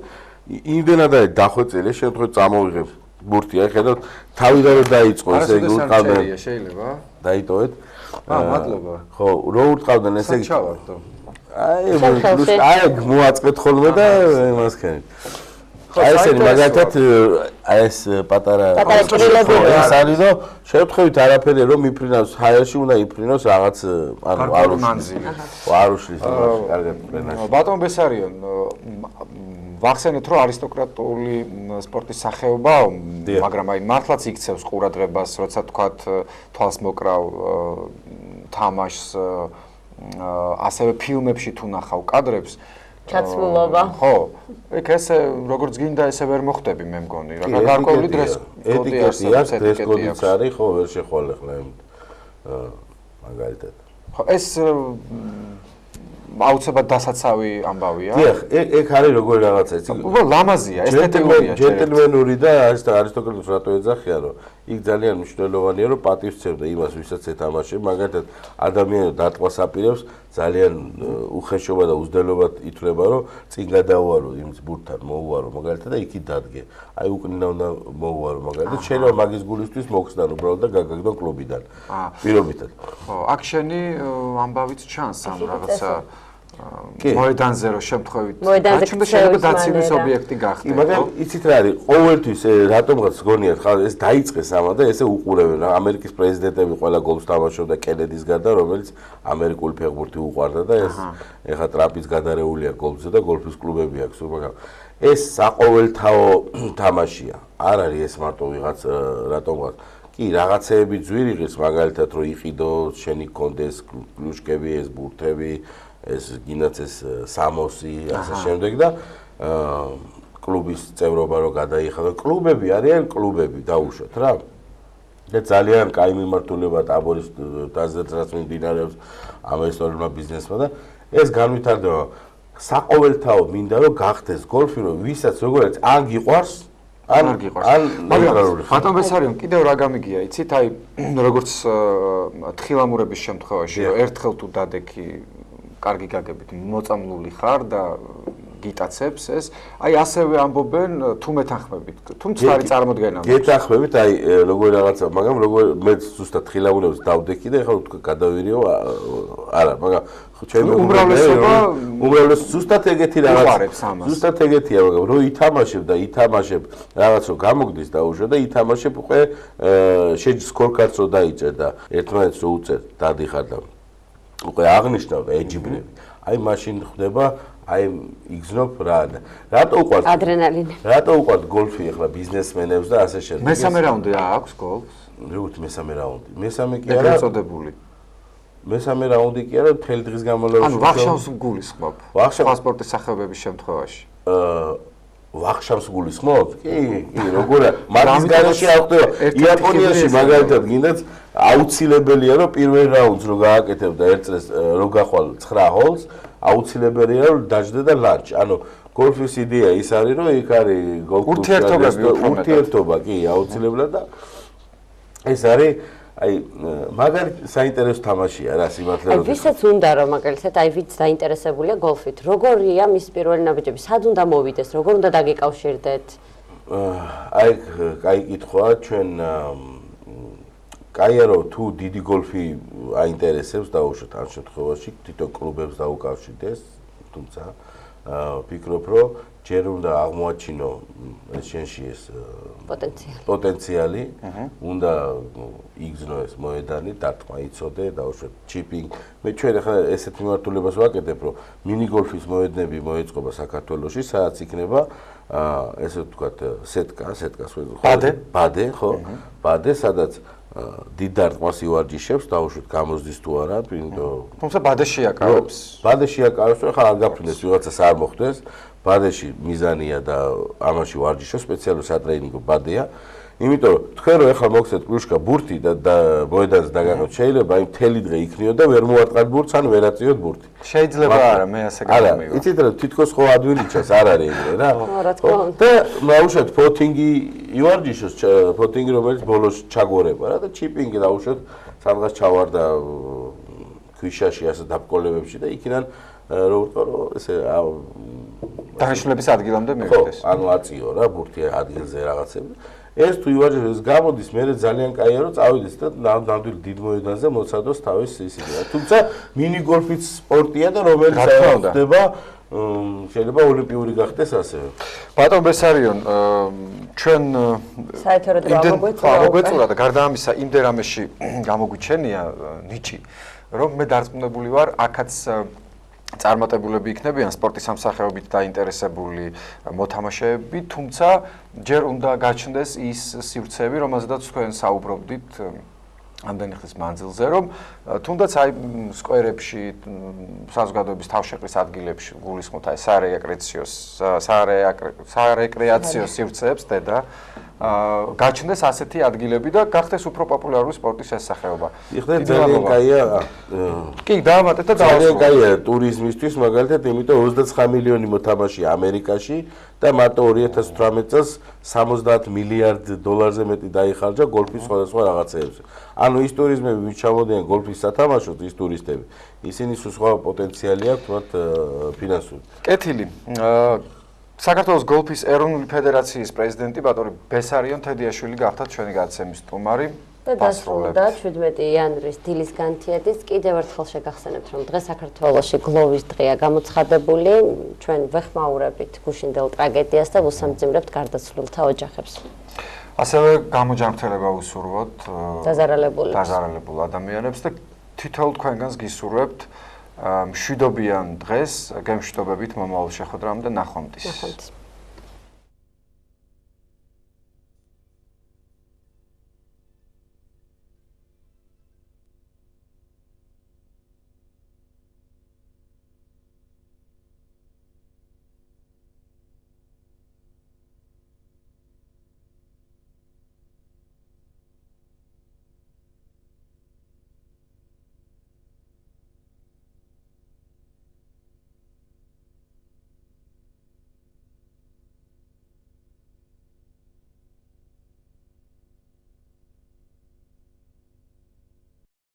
იმდენად არის დახვეწილი, შემთხვევით წამოვიღებ ბურთი, აი ხედავთ, თავიდანვე დაიწყო ესე იგი ურტყავდნენ. შეიძლება? დაიტოვეთ. მადლობა. ხო, რო ურტყავდნენ ესე იგი. ჩავარდო. აი მოაწყეთ ხოლმე და იმას ხენით. აი ესენი მაგალითად აი ეს პატარა ეს არის რომ შევთხოვით არაფერი რომ მიფრინავს ჰაერში უნდა იფრინოს რაღაც ანუ არ უშლის კარგად პრენაში ბატონ ბესარიონ ვახსენეთ, რომ არისტოკრატული სპორტის სახეობა, მაგრამ აი მართლაც იქცევს ყურადღებას, როცა თქვათ თვალს მოკრავ თამაშს, ასევე ფილმებში თუ ნახავ კადრებს, ჩაცმულობა. ხო, ეგ ესე როგორც გინდა ესე ვერ მოხდები მე მგონი, რა გარკვეული დრეს კოდი არის, ეს კოდიც არის, ხო, ვერ შეხვალ ახლა მაგალითად. ხო, ეს აუცილებლად დასაცავი ამბავია. დიახ, ეგ არის როგორი რაღაცა, იცი? ლამაზია, ესთეტიკურია. ჯენტლმენური და არისტოკრატებს რატო ეძახიან, რომ იქ ძალიან მნიშვნელოვანია, რომ პატივს სცემდა იმას, ვისაც ეთამაშე, მაგალითად, ადამიანი დარტყმას აპირებს, ძალიან უხეშობა და უზრდელობა ითვლება, რომ წინ გადაუარო იმ ბურთთან, მოუარო, მაგალითად და იქით დადგე. აი უკნინა უნდა მოუარო, მაგალითად, შეიძლება მაგის გულისთვის მოხსნან უბრალოდ და გაგაგდონ კლუბიდან. პირობითად. ხო, აქ შენი ამბავიც ჩანს ამ რაღაცა მოედანზე რო შემთხვევით გაჩნდა შეიძლება დაცინვის ობიექტი გახდეს. მაგრამ იცით რა არის, ყოველთვის რატომღაც გონიათ ხალხი ეს დაიწყეს ამა და ესე უყურებენ. ამერიკის პრეზიდენტები ყველა გოლს თამაშობდა კენედის გარდა, რომელიც ამერიკული ფეხბურთი უყვარდა და ეს ეხა ტრამპის გადარეულია გოლფზე და გოლფის კლუბები აქვს, მაგრამ ეს საყოველთაო თამაშია. არ არის ეს მარტო ვიღაც რატომღაც კი რაღაცეები ძვირიღის მაგალითად რომ იყიდო, შენი კონდეს კლუშკები, ეს ბურთები ეს გინდათ ეს სამოსი ასე შემდეგ და კლუბის წევრობა რო გადაიხადა კლუბები არიან კლუბები დაუშვათ რა და ძალიან კაი მიმართულება ტაბორის დაზერწრას მიმდინარეობს ამ ისტორიულმა ბიზნესმა და ეს განვითარდება საყოველთაო მინდა რომ გახდეს გოლფი რომ ვისაც როგორც ან გიყვარს ან მაგრამ ბატონ ბესარიონ კიდევ რა გამიგია იცით აი როგორც თხილამურების შემთხვევაში რომ ერთხელ თუ დადექი კარგი გაგებით მოწამლული ხარ და გიტაცებს ეს აი ასევე ამბობენ თუ მეთანხმებით თუ მწარი წარმოდგენა გეთანხმებით აი როგორი რაღაცა მაგრამ როგორ მე ზუსტად თხილამურებს დავდექი და ეხლა თქვა გადავირიო არა მაგრამ ჩემი უმრავლესობა ზუსტად ეგეთი რაღაცა ზუსტად ეგეთია მაგრამ რო ითამაშებ და ითამაშებ რაღაც რო გამოგდის დაუშვა და ითამაშებ უკვე შეჯ სკორკარტს რო დაიჭერ და ერთმანეთს რო უწერ დადიხარ და უკვე აღნიშნავ და ეჯიბრები აი მაშინ ხდება აი იგზნობ რა რატო უყვართ ადრენალინი რატო უყვართ გოლფი ახლა ბიზნესმენებს და ასე შემდეგ მესამე რაუნდი აქვს გოლფს რუთ მესამე რაუნდი მესამე კი არა ეწოდებული მესამე რაუნდი კი არა მთელი დღის განმავლობაში ანუ ვახშამს გულისხმობ სპორტის სახეობების შემთხვევაში ვახშამს გულისხმობ კი როგორია მაგის გარეშე არ ხდება იაპონიაში მაგალითად გინდათ აუცილებელია რომ პირველ რაუნდს რო გააკეთებ და ერთ წელს რო გახვალ 9 ჰოლს აუცილებელია რომ დაждდე და ლანჩ ანუ გოლფის იდეა ის არის რომ იქ არის ურთიერთობა კი აუცილებლად და ეს არის აი მაგარი საინტერესო თამაშია რა სიმართლე რომ ვისაც უნდა რომ მაგალითად აი ვიც დაინტერესებულია გოლფით როგორია მის პირველი ნაბიჯები სად უნდა მოვიდეს როგორ უნდა დაგეკავშირდეთ აი კაი კითხვაა ჩვენ კაია რომ თუ დიდი გოლფი აინტერესებს დაუშვათ ამ შემთხვევაში თვითონ კლუბებს დაუკავშირდეს თუმცა ვფიქრობ რომ ჯერ უნდა აღმოაჩინო ეს შენში ეს პოტენციალი უნდა იგზნო ეს მოედანი დარტყმა იცოდე დაუშვათ ჩიპინგ მე ჩვენ ახლა ესეთ მიმართულებას ვაკეთებ რომ მინი გოლფის მოედნები მოეწყობა საქართველოში სადაც იქნება ესე ვთქვათ სეტკას ბადე ხო ბადე სადაც დიდ დარტყმას ივარჯიშებს დაუშვათ გამოზდის თუ არა თუმცა ბადეში აკარებს ახლა არ გაფრინდეს ვიღაცას არ მოხდეს ბადეში მიზანია და ამაში ვარჯიშო სპეციალური სატრეინინგო ბადეა იმიტომ რომ თქვენ რომ ახლა მოგცეთ კლუშკა ბურთი და მოედანს დაგაყოთ შეიძლება აი მთელი დღე იქნიო და ვერ მოარტყათ ბურთს ან ვერ აწიოთ ბურთი შეიძლება არა მე ასე გამომივიდა არა იცით რომ თითქოს ხო ადვირიჩას არ არის ეგრე რა და დაუშვათ ფოთინგი ივარჯიშოს ფოთინგი რომელიც ბოლოს ჩაგორება რა და ჩიპინგი დაუშვათ სადღაც ჩავარდა ქვიშაში ასე დაბკოლებებში და იქიდან რო ვთქვა რომ ესე დანიშნულების ადგილამდე მივიდეს ანუ აწიო რა ბურთი ადგილზე რაღაცები ეს თუ ივარჯიშოს გამოდის მე ძალიან კაია რომ წავიდეს და ნამდვილ დიდ მოედანზე მოცადოს თავის ისინი თუმცა მინი გოლფიც სპორტია და რომელიც ხდება შეიძლება ოლიმპიური გახდეს ასევე ბატონ ბესარიონ ჩვენ საერთოდ გამოგვეწურა და გარდა ამისა იმდენ რამეში გამოგვიჩენია ნიჭი რომ მე დარწმუნებული ვარ აქაც წარმატებულები იქნებიან სპორტის სამსახიობით დაინტერესებული მოთამაშეები, თუმცა ჯერ უნდა გაჩნდეს ის სივრცეები, რომელზედაც თქვენ საუბრობდით ამდენი ხნის მანძილზე, რომ თუნდაც აი სკვერებში, საზოგადოების თავშეყრის ადგილებში გულისხმობთ აი სარეკრეაციო სივრცეებს და გაჩნდეს ასეთი ადგილები და გახდეს უფრო პოპულარული სპორტის ეს სახეობა. იხდეთ ძალიან კაია. კი, დაამატეთ და ძალიან კაია ტურიზმისთვის, მაგალითად, იმიტომ 29 მილიონი მოთამაშეა ამერიკაში და მარტო 2018 წელს 70 მილიარდ დოლარზე მეტი დაიხარჯა გოლფის სხვადასხვა რაღაცეებზე. ანუ ის ტურიზმები, ვინც ჩამოდიან გოლფის სათამაშოდ, ის ტურისტები, ისინი სხვა პოტენციალი აქვს მათ ფინანსური. კეთილი. საქართველოს გოლფის ეროვნული ფედერაციის პრეზიდენტი ბატონი ბესარიონ თედიაშვილი გახდა ჩვენი გადაცემის სტუმარი. და დასრულდა 17 იანვრის დილის განთიადის. კიდევ ერთხელ შეგახსენებთ, რომ დღეს საქართველოში გლოვის დღეა გამოცხადებული. ჩვენ ვეხმაურებით გუშინდელ ტრაგედიას და ვუსამძიმრებთ გარდაცვლილთა ოჯახებს. ასევე გამოჯანმრთელება ვუსურვოთ დაზარალებულ ადამიანებს და თითოეულ თქვენგანს გისურვებთ მშვიდობიან დღეს, გემშვიდობებით მომავალ შეხვედრამდე ნახვამდის.